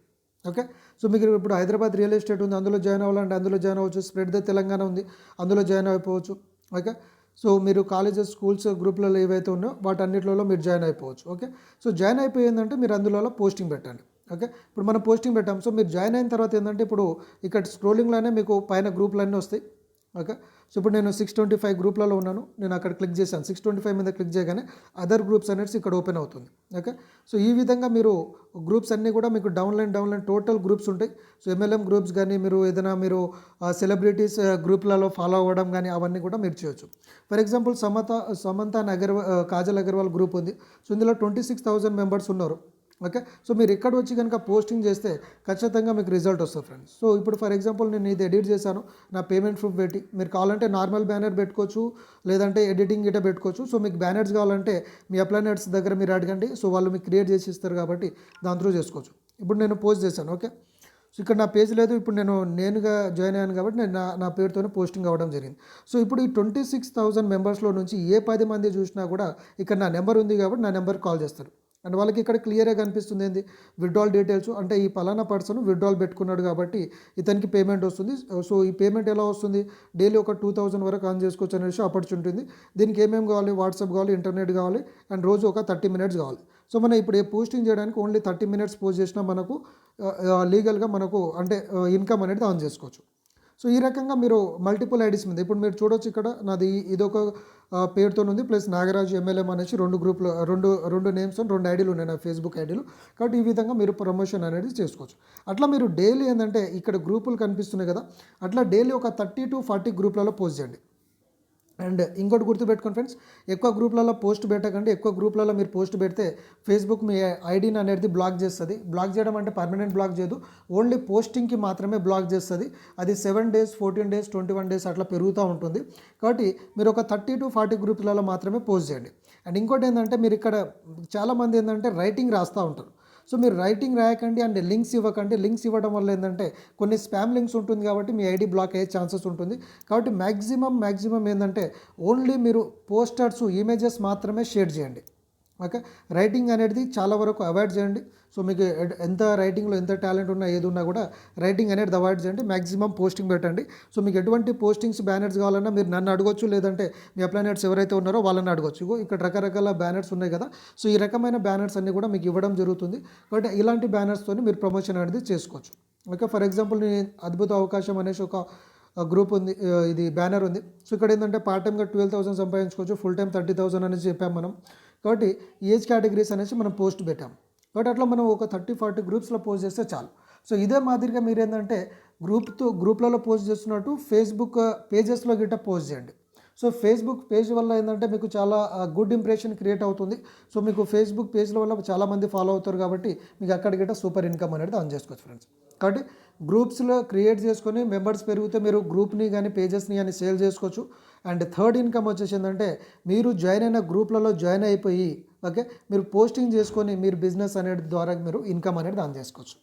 ఓకే, సో మీకు ఇప్పుడు హైదరాబాద్ రియల్ ఎస్టేట్ ఉంది, అందులో జాయిన్ అవ్వాలంటే అందులో జాయిన్ అవ్వచ్చు. స్ప్రెడ్ ద తెలంగాణ ఉంది, అందులో జాయిన్ అయిపోవచ్చు. ఓకే, సో మీరు కాలేజెస్, స్కూల్స్ గ్రూప్లలో ఏవైతే ఉన్నాయో వాటన్నిటిలో మీరు జాయిన్ అయిపోవచ్చు. ఓకే, సో జాయిన్ అయిపోయిందంటే మీరు అందులో పోస్టింగ్ పెట్టండి. ఓకే, ఇప్పుడు మనం పోస్టింగ్ పెట్టాం. సో మీరు జాయిన్ అయిన తర్వాత ఏంటంటే ఇప్పుడు ఇక్కడ స్క్రోలింగ్లోనే మీకు పైన గ్రూప్లన్నీ వస్తాయి. ఓకే, సో ఇప్పుడు నేను 625 గ్రూప్లలో ఉన్నాను, నేను అక్కడ క్లిక్ చేశాను. 625 మీద క్లిక్ చేయగానే అదర్ గ్రూప్స్ అనేది ఇక్కడ ఓపెన్ అవుతుంది. ఓకే, సో ఈ విధంగా మీరు గ్రూప్స్ అన్నీ కూడా మీకు డౌన్లైన్ టోటల్ గ్రూప్స్ ఉంటాయి. సో MLM గ్రూప్స్ కానీ మీరు ఏదైనా సెలబ్రిటీస్ గ్రూప్లలో ఫాలో అవ్వడం కానీ అవన్నీ కూడా మీరు చేయొచ్చు. For example Samantha Kajal Agarwal group ఉంది. సో ఇందులో 26,000 మెంబర్స్ ఉన్నారు. ఓకే, సో మీరు ఇక్కడ వచ్చి కనుక పోస్టింగ్ చేస్తే ఖచ్చితంగా మీకు రిజల్ట్ వస్తుంది ఫ్రెండ్స్. సో ఇప్పుడు ఫర్ ఎగ్జాంపుల్ నేను ఇది ఎడిట్ చేశాను, నా పేమెంట్ ప్రూఫ్ పెట్టి. మీరు కావాలంటే నార్మల్ బ్యానర్ పెట్టుకోవచ్చు, లేదంటే ఎడిటింగ్ గిట్ట పెట్టుకోవచ్చు. సో మీకు బ్యానర్స్ కావాలంటే మీ అప్లైనర్స్ దగ్గర మీరు అడగండి. సో వాళ్ళు మీకు క్రియేట్ చేసి ఇస్తారు కాబట్టి దాని త్రూ చేసుకోవచ్చు. ఇప్పుడు నేను పోస్ట్ చేశాను. ఓకే, సో ఇక్కడ నా పేజ్ లేదు, ఇప్పుడు నేనుగా జాయిన్ అయ్యాను కాబట్టి నేను నా పేరుతోనే పోస్టింగ్ అవ్వడం జరిగింది. సో ఇప్పుడు ఈ 26,000 మెంబర్స్లో నుంచి ఏ 10 మంది చూసినా కూడా ఇక్కడ నా నెంబర్ ఉంది కాబట్టి నా నెంబర్ కాల్ చేస్తారు. అండ్ వాళ్ళకి ఇక్కడ క్లియర్గా కనిపిస్తుంది ఏంది విత్డ్రాల్ డీటెయిల్స్, అంటే ఈ పలానా పర్సన్ విత్డ్రాల్ పెట్టుకున్నాడు కాబట్టి ఇతనికి పేమెంట్ వస్తుంది. సో ఈ పేమెంట్ ఎలా వస్తుంది, డైలీ ఒక 2000 వరకు ఆన్ చేసుకోవచ్చు అనేసి ఆపర్చునిటీ ఉంది. దీనికి ఏమేమి కావాలి, వాట్సాప్ కావాలి, ఇంటర్నెట్ కావాలి, అండ్ రోజు ఒక 30 మినిట్స్ కావాలి. సో మనం ఇప్పుడు ఏ పోస్టింగ్ చేయడానికి ఓన్లీ 30 మినిట్స్ పోస్ట్ చేసినా మనకు లీగల్గా మనకు అంటే ఇన్కమ్ అనేది ఆన్ చేసుకోవచ్చు. సో ఈ రకంగా మీరు మల్టిపుల్ ఐడీస్ మీద ఇప్పుడు మీరు చూడొచ్చు, ఇక్కడ నాది ఇదొక పేరుతో ఉంది, ప్లస్ నాగరాజు ఎంఎల్ఎం అనేసి 2 గ్రూప్లో రెండు నేమ్స్ అండ్ 2 ఐడీలు ఉన్నాయి నా ఫేస్బుక్ ఐడీలు. కాబట్టి ఈ విధంగా మీరు ప్రమోషన్ అనేది చేసుకోవచ్చు. అట్లా మీరు డైలీ ఏంటంటే ఇక్కడ గ్రూపులు కనిపిస్తున్నాయి కదా, అట్లా డైలీ ఒక 30 to 40 గ్రూప్లలో పోస్ట్ చేయండి. అండ్ ఇంకోటి గుర్తుపెట్టుకోండి ఫ్రెండ్స్, ఎక్కువ గ్రూప్లలో పోస్ట్ పెట్టకండి. ఎక్కువ గ్రూప్లలో మీరు పోస్ట్ పెడితే ఫేస్బుక్ మీ ఐడిని అనేది బ్లాక్ చేస్తుంది. బ్లాక్ చేయడం అంటే పర్మనెంట్ బ్లాక్ చేయదు, ఓన్లీ పోస్టింగ్కి మాత్రమే బ్లాక్ చేస్తుంది. అది 7 days, 14 days, 21 days అట్లా పెరుగుతూ ఉంటుంది. కాబట్టి మీరు ఒక 30 to 40 గ్రూప్లలో మాత్రమే పోస్ట్ చేయండి. అండ్ ఇంకోటి ఏంటంటే, మీరు ఇక్కడ చాలామంది ఏంటంటే రైటింగ్ రాస్తూ ఉంటారు. సో మీరు రైటింగ్ రాయకండి అండ్ లింక్స్ ఇవ్వకండి. లింక్స్ ఇవ్వడం వల్ల ఏంటంటే కొన్ని స్పామ్ లింక్స్ ఉంటుంది కాబట్టి మీ ఐడి బ్లాక్ అయ్యే ఛాన్సెస్ ఉంటుంది. కాబట్టి మ్యాక్సిమం ఏంటంటే ఓన్లీ మీరు పోస్టర్స్, ఇమేజెస్ మాత్రమే షేర్ చేయండి. ఓకే, రైటింగ్ అనేది చాలా వరకు అవాయిడ్ చేయండి. సో మీకు ఎంత రైటింగ్లో ఎంత టాలెంట్ ఉన్నా ఏది ఉన్నా కూడా రైటింగ్ అనేది అవాయిడ్ చేయండి. మ్యాక్సిమం పోస్టింగ్ పెట్టండి. సో మీకు ఎటువంటి పోస్టింగ్స్ బ్యానర్స్ కావాలన్నా మీరు నన్ను అడగొచ్చు, లేదంటే మీ అప్లైనర్స్ ఎవరైతే ఉన్నారో వాళ్ళని అడగొచ్చు. ఇక్కడ రకరకాల బ్యానర్స్ ఉన్నాయి కదా, సో ఈ రకమైన బ్యానర్స్ అన్నీ కూడా మీకు ఇవ్వడం జరుగుతుంది. కాబట్టి ఇలాంటి బ్యానర్స్తో మీరు ప్రమోషన్ అనేది చేసుకోవచ్చు. ఓకే, ఫర్ ఎగ్జాంపుల్ నేను అద్భుత అవకాశం అనేసి ఒక గ్రూప్ ఉంది, ఇది బ్యానర్ ఉంది. సో ఇక్కడ ఏంటంటే పార్ట్ టైమ్గా 12,000 సంపాదించుకోవచ్చు, ఫుల్ టైం 30,000 అనేసి చెప్పాం మనం. కాబట్టి ఏజ్ కేటగిరీస్ అనేసి మనం పోస్ట్ పెట్టాం. కాబట్టి అట్లా మనం ఒక 30-40 గ్రూప్స్లో పోస్ట్ చేస్తే చాలు. సో ఇదే మాదిరిగా మీరు ఏంటంటే గ్రూప్లలో పోస్ట్ చేస్తున్నట్టు ఫేస్బుక్ పేజెస్లో గిట్ట పోస్ట్ చేయండి. సో ఫేస్బుక్ పేజ్ వల్ల ఏంటంటే మీకు చాలా గుడ్ ఇంప్రెషన్ క్రియేట్ అవుతుంది. సో మీకు ఫేస్బుక్ పేజ్ల వల్ల చాలామంది ఫాలో అవుతారు కాబట్టి మీకు అక్కడ గిట్ట సూపర్ ఇన్కమ్ అనేది ఆన్ చేసుకోవచ్చు ఫ్రెండ్స్. కాబట్టి గ్రూప్స్లో క్రియేట్ చేసుకొని మెంబర్స్ పెరిగితే మీరు గ్రూప్ని కానీ పేజెస్ని కానీ సేల్ చేసుకోవచ్చు. అండ్ థర్డ్ ఇన్కమ్ వచ్చేసి ఏంటంటే, మీరు జాయిన్ అయిన గ్రూప్లలో జాయిన్ అయిపోయి ఓకే మీరు పోస్టింగ్ చేసుకొని మీరు బిజినెస్ అనేది ద్వారా మీరు ఇన్కమ్ అనేది ఆన్ చేసుకోవచ్చు.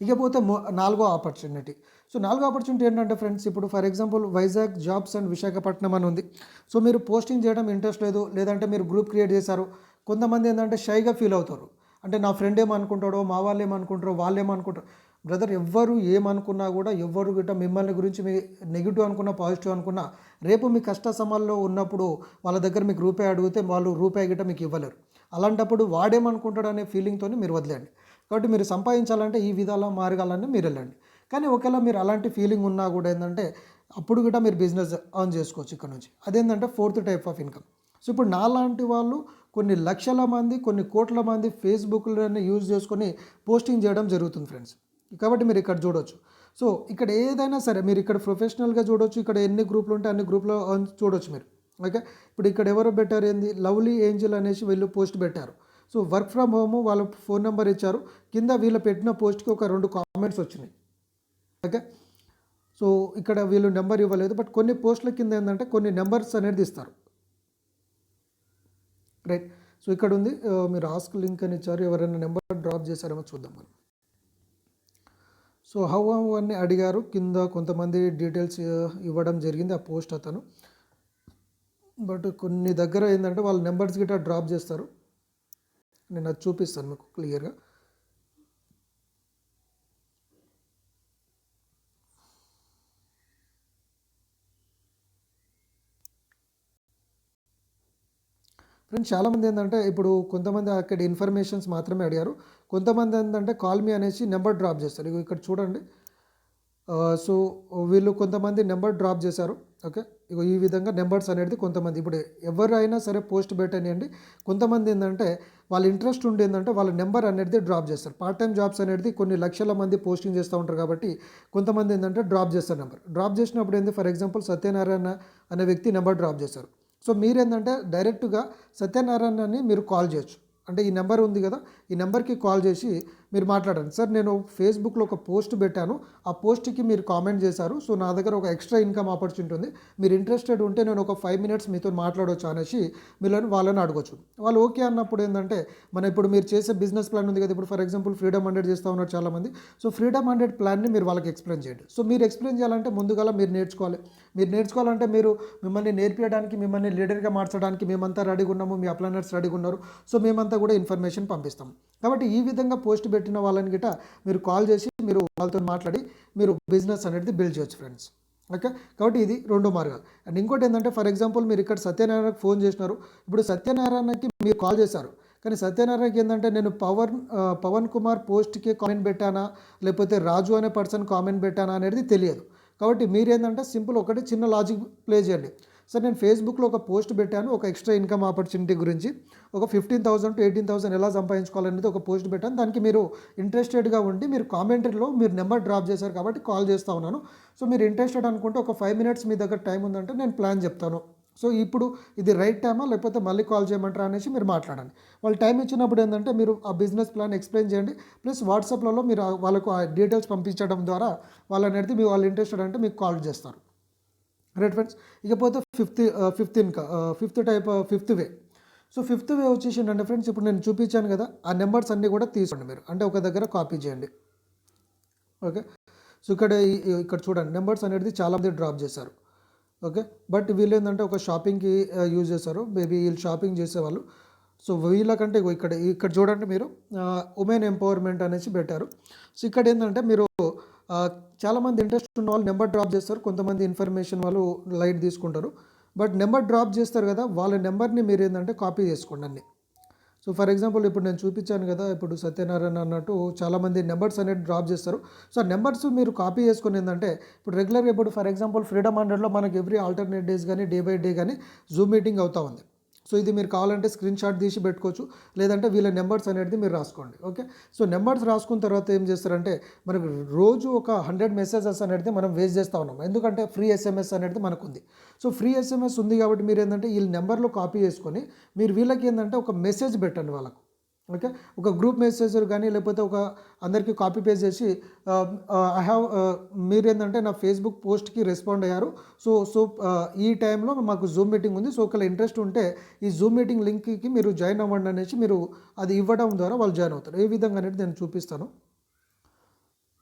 ఇకపోతే నాలుగో ఆపర్చునిటీ. సో నాలుగో ఆపర్చునిటీ ఏంటంటే ఫ్రెండ్స్, ఇప్పుడు for example Vizag jobs and Visakhapatnam అని ఉంది. సో మీరు పోస్టింగ్ చేయడం ఇంట్రెస్ట్ లేదు, లేదంటే మీరు గ్రూప్ క్రియేట్ చేశారు. కొంతమంది ఏంటంటే షైగా ఫీల్ అవుతారు, అంటే నా ఫ్రెండ్ ఏమనుకుంటాడో, మా వాళ్ళు ఏమనుకుంటారో, వాళ్ళు ఏమనుకుంటారు. బ్రదర్, ఎవ్వరు ఏమనుకున్నా కూడా, ఎవ్వరు గిట్ట మిమ్మల్ని గురించి మీ నెగిటివ్ అనుకున్నా పాజిటివ్ అనుకున్నా, రేపు మీ కష్ట సమయాల్లో ఉన్నప్పుడు వాళ్ళ దగ్గర మీకు రూపాయి అడిగితే వాళ్ళు రూపాయి గిట్ట మీకు ఇవ్వలేరు. అలాంటప్పుడు వాడేమనుకుంటాడు అనే ఫీలింగ్తో మీరు వదిలేండి. కాబట్టి మీరు సంపాదించాలంటే ఈ విధాల మార్గాలన్నీ మీరు వెళ్ళండి. కానీ ఒకవేళ మీరు అలాంటి ఫీలింగ్ ఉన్నా కూడా ఏంటంటే, అప్పుడు కూడా మీరు బిజినెస్ ఆన్ చేసుకోవచ్చు ఇక్కడ నుంచి. అదేంటంటే fourth type of income. So ఇప్పుడు నాలాంటి వాళ్ళు కొన్ని లక్షల మంది, కొన్ని కోట్ల మంది ఫేస్బుక్లోనే యూజ్ చేసుకొని పోస్టింగ్ చేయడం జరుగుతుంది ఫ్రెండ్స్. కాబట్టి మీరు ఇక్కడ చూడవచ్చు. సో ఇక్కడ ఏదైనా సరే మీరు ఇక్కడ ప్రొఫెషనల్గా చూడవచ్చు. ఇక్కడ ఎన్ని గ్రూపులు ఉంటే అన్ని గ్రూప్లో చూడవచ్చు మీరు. ఓకే, ఇప్పుడు ఇక్కడ ఎవరు పెట్టారు ఏంది, లవ్లీ ఏంజిల్ అనేసి వీళ్ళు పోస్ట్ పెట్టారు. సో వర్క్ ఫ్రమ్ హోమ్, వాళ్ళ ఫోన్ నెంబర్ ఇచ్చారు. కింద వీళ్ళు పెట్టిన పోస్ట్కి ఒక 2 కామెంట్స్ వచ్చినాయి. ఓకే, సో ఇక్కడ వీళ్ళు నెంబర్ ఇవ్వలేదు, బట్ కొన్ని పోస్టుల కింద ఏంటంటే కొన్ని నెంబర్స్ అనేది ఇస్తారు. రైట్, సో ఇక్కడ ఉంది, మీరు ఆస్క్ లింక్ అని ఇచ్చారు, ఎవరైనా నెంబర్ డ్రాప్ చేశారేమో చూద్దాం మనం. సో హౌ అని అడిగారు, కింద కొంతమంది డీటెయిల్స్ ఇవ్వడం జరిగింది ఆ పోస్ట్ అతను. బట్ కొన్ని దగ్గర ఏంటంటే వాళ్ళ నెంబర్స్ గిట్లా డ్రాప్ చేస్తారు. నేను అది చూపిస్తాను మీకు క్లియర్గా. ఫ్రెండ్స్, చాలామంది ఏంటంటే ఇప్పుడు కొంతమంది అక్కడ ఇన్ఫర్మేషన్స్ మాత్రమే అడిగారు. కొంతమంది ఏంటంటే కాల్ మీ అనేసి నెంబర్ డ్రాప్ చేస్తారు. ఇక్కడ చూడండి. సో వీళ్ళు కొంతమంది నెంబర్ డ్రాప్ చేశారు. ఓకే, ఈ విధంగా నెంబర్స్ అనేది కొంతమంది, ఇప్పుడు ఎవరైనా సరే పోస్ట్ పెట్టనియండి. కొంతమంది ఏంటంటే వాళ్ళ ఇంట్రెస్ట్ ఉండి ఏంటంటే వాళ్ళ నెంబర్ అనేది డ్రాప్ చేస్తారు. పార్ట్ టైం జాబ్స్ అనేది కొన్ని లక్షల మంది పోస్టింగ్ చేస్తూ ఉంటారు కాబట్టి కొంతమంది ఏంటంటే డ్రాప్ చేస్తారు నెంబర్. డ్రాప్ చేసినప్పుడు ఏంటి, ఫర్ ఎగ్జాంపుల్ సత్యనారాయణ అనే వ్యక్తి నెంబర్ డ్రాప్ చేశారు. సో మీరేంటంటే డైరెక్ట్గా సత్యనారాయణని మీరు కాల్ చేయొచ్చు. అంటే ఈ నెంబర్ ఉంది కదా, ఈ నెంబర్కి కాల్ చేసి మీరు మాట్లాడండి. సార్ నేను ఫేస్బుక్లో ఒక పోస్ట్ పెట్టాను, ఆ పోస్ట్కి మీరు కామెంట్ చేశారు, సో నా దగ్గర ఒక ఎక్స్ట్రా ఇన్కమ్ ఆపర్చునిటీ ఉంది, మీరు ఇంట్రెస్టెడ్ ఉంటే నేను ఒక 5 మినిట్స్ మీతో మాట్లాడవచ్చు అనేసి వాళ్ళని అడగొచ్చు. వాళ్ళు ఓకే అన్నప్పుడు ఏంటంటే ఇప్పుడు మీరు చేసే బిజినెస్ ప్లాన్ ఉంది కదా, ఇప్పుడు ఫర్ ఎగ్జాంపుల్ ఫ్రీడమ్ 100 చేస్తూ ఉన్నారు చాలామంది. సో ఫ్రీడమ్ 100 ప్లాన్ని మీరు వాళ్ళకి ఎక్స్ప్లెయిన్ చేయండి. సో మీరు ఎక్స్ప్లెయిన్ చేయాలంటే ముందుగా మీరు నేర్చుకోవాలంటే మిమ్మల్ని నేర్పించడానికి, మిమ్మల్ని లీడర్గా మార్చడానికి మేమంతా రెడీగా ఉన్నాము, మీ అప్లైనర్స్ రెడీగా ఉన్నారు, సో మేమంతా కూడా ఇన్ఫర్మేషన్ పంపిస్తాం. కాబట్టి ఈ విధంగా పోస్ట్ పెట్టిన వాళ్ళని గిట్ట మీరు కాల్ చేసి మీరు వాళ్ళతో మాట్లాడి మీరు బిజినెస్ అనేది బిల్డ్ చేయొచ్చు ఫ్రెండ్స్. ఓకే, కాబట్టి ఇది రెండో మార్గాలు. అండ్ ఇంకోటి ఏంటంటే ఫర్ ఎగ్జాంపుల్ మీరు ఇక్కడ సత్యనారాయణకి ఫోన్ చేసినారు, ఇప్పుడు సత్యనారాయణకి మీరు కాల్ చేశారు, కానీ సత్యనారాయణకి ఏంటంటే నేను పవన్ కుమార్ పోస్ట్కి కామెంట్ పెట్టానా లేకపోతే రాజు అనే పర్సన్ కామెంట్ పెట్టానా అనేది తెలియదు. కాబట్టి మీరేంటంటే సింపుల్ ఒకటి చిన్న లాజిక్ ప్లే చేయండి. సార్ నేను ఫేస్బుక్లో ఒక పోస్ట్ పెట్టాను, ఒక ఎక్స్ట్రా ఇన్కమ్ ఆపర్చునిటీ గురించి, ఒక 15,000 to 18,000 ఎలా సంపాదించుకోవాలనేది ఒక పోస్ట్ పెట్టాను, దానికి మీరు ఇంట్రెస్టెడ్గా ఉండి మీరు కామెంటరీలో మీరు నెంబర్ డ్రాప్ చేశారు కాబట్టి కాల్ చేస్తూ ఉన్నాను. సో మీరు ఇంట్రెస్టెడ్ అనుకుంటే ఒక 5 మినిట్స్ మీ దగ్గర టైం ఉందంటే నేను ప్లాన్ చెప్తాను, సో ఇప్పుడు ఇది రైట్ టైమా లేకపోతే మళ్ళీ కాల్ చేయమంటారా అనేసి మీరు మాట్లాడండి. వాళ్ళు టైం ఇచ్చినప్పుడు ఏంటంటే మీరు ఆ బిజినెస్ ప్లాన్ ఎక్స్ప్లెయిన్ చేయండి, ప్లస్ వాట్సాప్లలో మీరు వాళ్ళకు ఆ డీటెయిల్స్ పంపించడం ద్వారా వాళ్ళని వాళ్ళు ఇంట్రెస్టెడ్ అంటే మీకు కాల్ చేస్తారు. Right friends. ఇకపోతే ఫిఫ్త్ వే. సో ఫిఫ్త్ వే వచ్చేసి ఏంటంటే ఫ్రెండ్స్, ఇప్పుడు నేను చూపించాను కదా, ఆ నెంబర్స్ అన్నీ కూడా తీసుకోండి మీరు, అంటే ఒక దగ్గర కాపీ చేయండి. ఓకే, సో ఇక్కడ చూడండి నెంబర్స్ అనేది చాలామంది డ్రాప్ చేశారు. ఓకే, బట్ వీళ్ళు ఏంటంటే ఒక షాపింగ్కి యూజ్ చేస్తారు, మేబీ వీళ్ళు షాపింగ్ చేసేవాళ్ళు. సో వీళ్ళకంటే ఇక్కడ చూడండి మీరు ఉమెన్ ఎంపవర్మెంట్ అనేసి పెట్టారు. సో ఇక్కడ ఏంటంటే మీరు చాలామంది ఇంట్రెస్ట్ ఉన్న వాళ్ళు నెంబర్ డ్రాప్ చేస్తారు, కొంతమంది ఇన్ఫర్మేషన్ వాళ్ళు లైట్ తీసుకుంటారు, బట్ నెంబర్ డ్రాప్ చేస్తారు కదా, వాళ్ళ నెంబర్ని మీరు ఏంటంటే కాపీ చేసుకోండి అన్ని. సో ఫర్ ఎగ్జాంపుల్ ఇప్పుడు నేను చూపించాను కదా, ఇప్పుడు సత్యనారాయణ అన్నట్టు చాలామంది నెంబర్స్ అనేది డ్రాప్ చేస్తారు. సో నెంబర్స్ మీరు కాపీ చేసుకుని ఏంటంటే ఇప్పుడు రెగ్యులర్గా ఇప్పుడు ఫర్ ఎగ్జాంపుల్ ఫ్రీడమ్ 100లో మనకి ఎవ్రీ ఆల్టర్నేట్ డేస్ కానీ డే బై డే కానీ జూమ్ మీటింగ్ అవుతూ ఉంది. సో ఇది మీరు కావాలంటే స్క్రీన్ షాట్ తీసి పెట్టుకోవచ్చు, లేదంటే వీళ్ళ నెంబర్స్ అనేది మీరు రాసుకోండి. ఓకే, సో నెంబర్స్ రాసుకున్న తర్వాత ఏం చేస్తారంటే మనకు రోజు ఒక 100 మెసేజెస్ అనేది మనం వేస్ట్ చేస్తూ ఉన్నాం, ఎందుకంటే ఫ్రీ ఎస్ఎంఎస్ అనేది మనకు ఉంది. సో ఫ్రీ ఎస్ఎంఎస్ ఉంది కాబట్టి మీరు ఏంటంటే వీళ్ళ నెంబర్లో కాపీ చేసుకొని మీరు వీళ్ళకి ఏంటంటే ఒక మెసేజ్ పెట్టండి వాళ్ళకు. ఓకే, ఒక గ్రూప్ మెసేజ్ కానీ లేకపోతే ఒక అందరికీ కాపీ పేస్ట్ చేసి మీరు ఏంటంటే నా ఫేస్బుక్ పోస్ట్కి రెస్పాండ్ అయ్యారు, సో ఈ టైంలో మాకు జూమ్ మీటింగ్ ఉంది, సో ఒకవేళ ఇంట్రెస్ట్ ఉంటే ఈ జూమ్ మీటింగ్ లింక్కి మీరు జాయిన్ అవ్వండి అనేసి మీరు అది ఇవ్వడం ద్వారా వాళ్ళు జాయిన్ అవుతారు. ఏ విధంగా అనేది నేను చూపిస్తాను.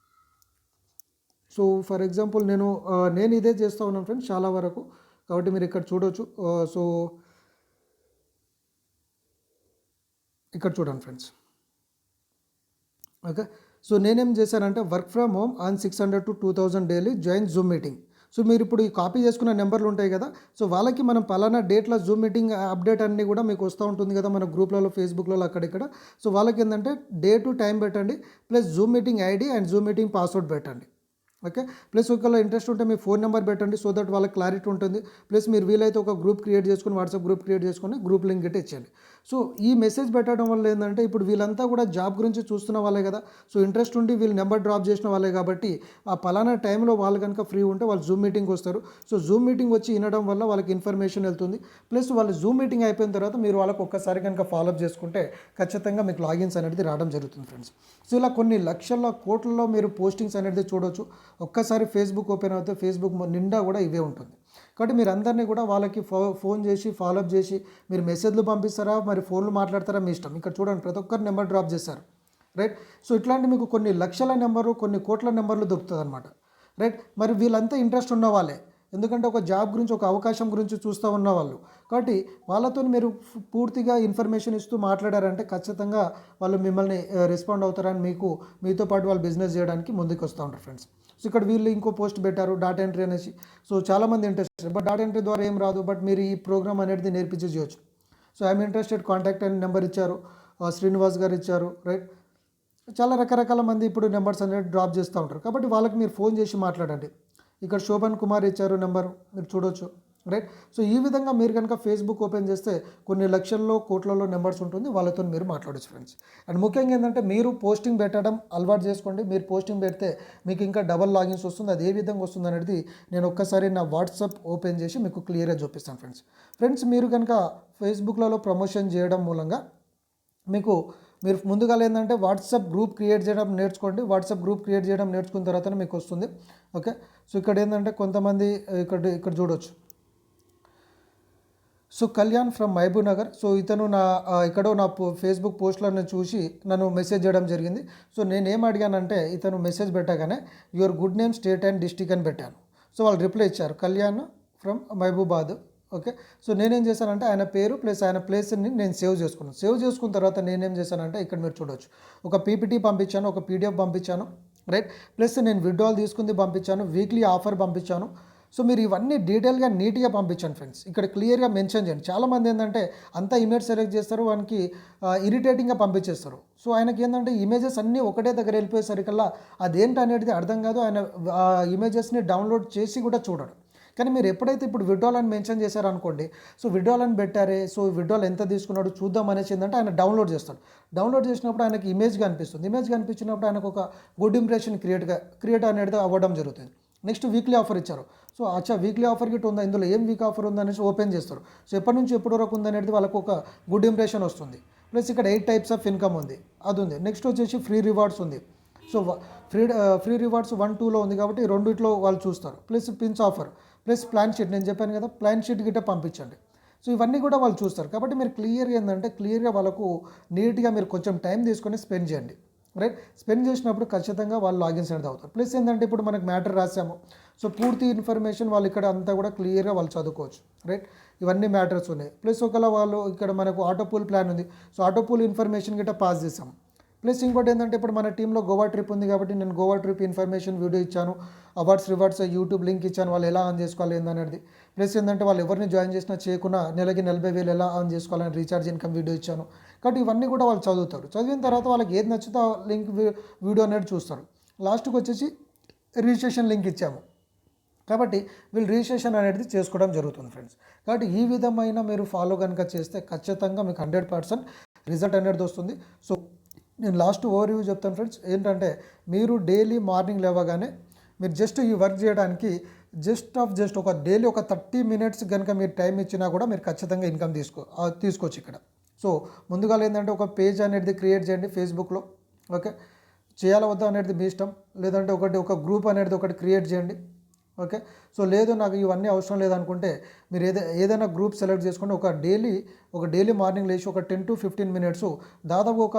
సో ఫర్ ఎగ్జాంపుల్ నేను ఇదే చేస్తూ ఉన్నాను ఫ్రెండ్స్ చాలా వరకు, కాబట్టి మీరు ఇక్కడ చూడవచ్చు. సో ఇక్కడ చూడండి ఫ్రెండ్స్. ఓకే, సో నేనేం చేశానంటే work from home on 600 to 2000 daily join Zoom meeting. So మీరు ఇప్పుడు ఈ కాపీ చేసుకున్న నెంబర్లు ఉంటాయి కదా, సో వాళ్ళకి మనం పలానా డేట్లో జూమ్ మీటింగ్ అప్డేట్ అన్నీ కూడా మీకు వస్తూ ఉంటుంది కదా మన గ్రూప్లలో ఫేస్బుక్లలో అక్కడిక్కడ. సో వాళ్ళకి ఏంటంటే డే టు టైం పెట్టండి, plus Zoom meeting ID and Zoom meeting password పెట్టండి. ఓకే, ప్లస్ ఒకవేళ ఇంట్రెస్ట్ ఉంటే మీ ఫోన్ నెంబర్ పెట్టండి, సో దట్ వాళ్ళకి క్లారిటీ ఉంటుంది. ప్లస్ మీరు వీలైతే ఒక గ్రూప్ క్రియేట్ చేసుకుని వాట్సాప్ గ్రూప్ క్రియేట్ చేసుకొని గ్రూప్ లింక్ గిట్ట ఇచ్చేయండి. సో ఈ మెసేజ్ పెట్టడం వల్ల ఏంటంటే ఇప్పుడు వీళ్ళంతా కూడా జాబ్ గురించి చూస్తున్న వాళ్ళే కదా, సో ఇంట్రెస్ట్ ఉండి వీళ్ళు నెంబర్ డ్రాప్ చేసిన వాళ్ళే కాబట్టి ఆ పలానా టైంలో వాళ్ళు కనుక ఫ్రీ ఉంటే వాళ్ళు జూమ్ మీటింగ్కి వస్తారు. సో జూమ్ మీటింగ్ వచ్చి వినడం వల్ల వాళ్ళకి ఇన్ఫర్మేషన్ వెళ్తుంది. ప్లస్ వాళ్ళు జూమ్ మీటింగ్ అయిపోయిన తర్వాత మీరు వాళ్ళకి ఒక్కసారి కనుక ఫాలోఅప్ చేసుకుంటే ఖచ్చితంగా మీకు లాగిన్స్ అనేది రావడం జరుగుతుంది ఫ్రెండ్స్. సో ఇలా కొన్ని లక్షల కోట్లలో మీరు పోస్టింగ్స్ అనేది చూడవచ్చు. ఒక్కసారి ఫేస్బుక్ ఓపెన్ అవుతే ఫేస్బుక్ నిండా కూడా ఇవే ఉంటుంది. కాబట్టి మీరు అందరినీ కూడా వాళ్ళకి ఫోన్ చేసి ఫాలోఅప్ చేసి మీరు మెసేజ్లు పంపిస్తారా మరి ఫోన్లు మాట్లాడతారా మీ ఇష్టం. ఇక్కడ చూడండి ప్రతి ఒక్కరు నెంబర్ డ్రాప్ చేశారు, రైట్. సో ఇట్లాంటి మీకు కొన్ని లక్షల నెంబరు కొన్ని కోట్ల నెంబర్లు దొరుకుతుంది అనమాట, రైట్. మరి వీళ్ళంతా ఇంట్రెస్ట్ ఉన్న వాళ్ళే, ఎందుకంటే ఒక జాబ్ గురించి ఒక అవకాశం గురించి చూస్తూ ఉన్నవాళ్ళు. కాబట్టి వాళ్ళతో మీరు పూర్తిగా ఇన్ఫర్మేషన్ ఇస్తూ మాట్లాడారంటే ఖచ్చితంగా వాళ్ళు మిమ్మల్ని రెస్పాండ్ అవుతారని మీతో పాటు వాళ్ళు బిజినెస్ చేయడానికి ముందుకు వస్తూ ఉంటారు ఫ్రెండ్స్. సో ఇక్కడ వీళ్ళు ఇంకో పోస్ట్ పెట్టారు డాటా ఎంట్రీ అనేసి. సో చాలామంది ఇంట్రెస్టెడ్, బట్ డాటా ఎంట్రీ ద్వారా ఏం రాదు, బట్ మీరు ఈ ప్రోగ్రామ్ అనేది నేర్పించేయచ్చు. సో ఐఎమ్ ఇంట్రెస్టెడ్ కాంటాక్ట్ అని నెంబర్ ఇచ్చారు, శ్రీనివాస్ గారు ఇచ్చారు, రైట్. చాలా రకరకాల మంది ఇప్పుడు నెంబర్స్ అనేది డ్రాప్ చేస్తూ ఉంటారు, కాబట్టి వాళ్ళకి మీరు ఫోన్ చేసి మాట్లాడండి. ఇక్కడ శోభన్ కుమార్ ఇచ్చారు నెంబర్, మీరు చూడవచ్చు, రైట్. సో ఈ విధంగా మీరు కనుక ఫేస్బుక్ ఓపెన్ చేస్తే కొన్ని లక్షల్లో కోట్లలో నెంబర్స్ ఉంటుంది, వాళ్ళతో మీరు మాట్లాడచ్చు ఫ్రెండ్స్. అండ్ ముఖ్యంగా ఏంటంటే మీరు పోస్టింగ్ పెట్టడం అలవాటు చేసుకోండి. మీరు పోస్టింగ్ పెడితే మీకు ఇంకా డబల్ లాగిన్స్ వస్తుంది, అది ఏ విధంగా వస్తుంది అనేది నేను ఒక్కసారి నా వాట్సాప్ ఓపెన్ చేసి మీకు క్లియర్గా చూపిస్తాను ఫ్రెండ్స్. మీరు కనుక ఫేస్బుక్లలో ప్రమోషన్ చేయడం మూలంగా మీకు మీరు ముందుగా ఏంటంటే వాట్సాప్ గ్రూప్ క్రియేట్ చేయడం నేర్చుకోండి. వాట్సాప్ గ్రూప్ క్రియేట్ చేయడం నేర్చుకున్న తర్వాతనే మీకు వస్తుంది. ఓకే, సో ఇక్కడ ఏంటంటే కొంతమంది ఇక్కడ చూడొచ్చు. So Kalyan from Mahbubnagar. So ఇతను ఎక్కడో నా ఫేస్బుక్ పోస్ట్లను చూసి నన్ను మెసేజ్ చేయడం జరిగింది. సో నేనేం అడిగానంటే ఇతను మెసేజ్ పెట్టగానే your good name state and district అని పెట్టాను. సో వాళ్ళు రిప్లై ఇచ్చారు Kalyan from Mahabubabad. Okay, so నేనేం చేశానంటే ఆయన పేరు ప్లస్ ఆయన ప్లేస్ని నేను సేవ్ చేసుకున్నాను. సేవ్ చేసుకున్న తర్వాత నేనేం చేశానంటే ఇక్కడ మీరు చూడొచ్చు, ఒక పీపీటీ పంపించాను, ఒక పీడిఎఫ్ పంపించాను, రైట్. ప్లస్ నేను విత్డ్రాల్ తీసుకుంది పంపించాను, వీక్లీ ఆఫర్ పంపించాను. సో మీరు ఇవన్నీ డీటెయిల్గా నీట్గా పంపించండి ఫ్రెండ్స్. ఇక్కడ క్లియర్గా మెన్షన్ చేయండి. చాలామంది ఏంటంటే అంతా ఇమేజ్ సెలెక్ట్ చేస్తారు, వానికి ఇరిటేటింగ్గా పంపించేస్తారు. సో ఆయనకి ఏంటంటే ఇమేజెస్ అన్నీ ఒకటే దగ్గర వెళ్ళిపోయేసరికల్లా అదేంటి అనేది అర్థం కాదు. ఆయన ఆ ఇమేజెస్ని డౌన్లోడ్ చేసి కూడా చూడడు. కానీ మీరు ఎప్పుడైతే ఇప్పుడు విడ్రాల్ అని మెన్షన్ చేశారనుకోండి, సో విడ్రాల్ అని పెట్టారే, సో విడ్రాల్ ఎంత తీసుకున్నాడు చూద్దాం అనేసి ఏంటంటే ఆయన డౌన్లోడ్ చేస్తాడు. డౌన్లోడ్ చేసినప్పుడు ఆయనకి ఇమేజ్ కనిపిస్తుంది. ఇమేజ్ కనిపించినప్పుడు ఆయనకు ఒక గుడ్ ఇంప్రెషన్ క్రియేట్ అనేది అవ్వడం జరుగుతుంది. నెక్స్ట్ వీక్లీ ఆఫర్ ఇచ్చారు. సో అచ్చా వీక్లీ ఆఫర్ గిట్ ఉందా, ఇందులో ఏం వీక్ ఆఫర్ ఉందనేసి ఓపెన్ చేస్తారు. సో ఎప్పటి నుంచి ఎప్పటి వరకు ఉందనేది వాళ్ళకు ఒక గుడ్ ఇంప్రెషన్ వస్తుంది. ప్లస్ ఇక్కడ 8 టైప్స్ ఆఫ్ ఇన్కమ్ ఉంది, అది ఉంది. నెక్స్ట్ వచ్చేసి ఫ్రీ రివార్డ్స్ ఉంది. సో ఫ్రీ రివార్డ్స్ 1, 2లో ఉంది కాబట్టి రెండిట్లో వాళ్ళు చూస్తారు. Plus pins offer plus plan sheet, నేను చెప్పాను కదా ప్లాన్ షీట్ గిట్ట పంపించండి. సో ఇవన్నీ కూడా వాళ్ళు చూస్తారు. కాబట్టి మీరు క్లియర్గా ఏంటంటే క్లియర్గా వాళ్ళకు నీట్గా మీరు కొంచెం టైం తీసుకొని స్పెండ్ చేయండి, రైట్. స్పెండ్ చేసినప్పుడు ఖచ్చితంగా వాళ్ళు లాగిన్స్ అనేది అవుతారు. ప్లస్ ఏంటంటే ఇప్పుడు మనకు మ్యాటర్ రాసాము, సో పూర్తి ఇన్ఫర్మేషన్ వాళ్ళు ఇక్కడ అంతా కూడా క్లియర్గా వాళ్ళు చదువుకోవచ్చు, రైట్. ఇవన్నీ మ్యాటర్స్ ఉన్నాయి. ప్లస్ ఒకవేళ వాళ్ళు ఇక్కడ మనకు ఆటో పూల్ ప్లాన్ ఉంది, సో ఆటో పూల్ ఇన్ఫర్మేషన్ గిట్ట పాస్ చేసాము. ప్లస్ ఇంకోటి ఏంటంటే ఇప్పుడు మన టీంలో గోవా ట్రిప్ ఉంది కాబట్టి నేను గోవా ట్రిప్ ఇన్ఫర్మేషన్ వీడియో ఇచ్చాను, అవార్డ్స్ రివార్డ్స్ యూట్యూబ్ లింక్ ఇచ్చాను, వాళ్ళు ఎలా ఆన్ చేసుకోవాలి ఏందనేది. ప్లస్ ఏంటంటే వాళ్ళు ఎవరిని జాయిన్ చేసినా చేయకుండా నెలకి 40,000 ఎలా ఆన్ చేసుకోవాలని రీఛార్జ్ ఇన్కమ్ వీడియో ఇచ్చాను. కాబట్టి ఇవన్నీ కూడా వాళ్ళు చదువుతారు. చదివిన తర్వాత వాళ్ళకి ఏది నచ్చుతో లింక్ వీడియో అనేది చూస్తారు. లాస్ట్కి వచ్చేసి రిజిస్ట్రేషన్ లింక్ ఇచ్చాము కాబట్టి వీళ్ళు రిజిస్ట్రేషన్ అనేది చేసుకోవడం జరుగుతుంది ఫ్రెండ్స్. కాబట్టి ఈ విధమైన మీరు ఫాలో కనుక చేస్తే ఖచ్చితంగా మీకు 100% రిజల్ట్ అనేది వస్తుంది. సో నేను లాస్ట్ ఓవర్ వ్యూ చెప్తాను ఫ్రెండ్స్. ఏంటంటే మీరు డైలీ మార్నింగ్ లేవగానే మీరు జస్ట్ ఈ వర్క్ చేయడానికి జస్ట్ ఒక డైలీ ఒక 30 మినిట్స్ కనుక మీరు టైం ఇచ్చినా కూడా మీరు ఖచ్చితంగా ఇన్కమ్ తీసుకోవచ్చు ఇక్కడ. సో ముందుగా ఏంటంటే ఒక పేజ్ అనేది క్రియేట్ చేయండి ఫేస్బుక్లో. ఓకే, చేయాలా వద్దా అనేది మీ ఇష్టం. లేదంటే ఒక గ్రూప్ అనేది ఒకటి క్రియేట్ చేయండి. ఓకే, సో లేదు నాకు ఇవన్నీ అవసరం లేదనుకుంటే మీరు ఏదైనా గ్రూప్ సెలెక్ట్ చేసుకుంటే ఒక డైలీ మార్నింగ్ లేచి ఒక 10 to 15 మినిట్స్ దాదాపు ఒక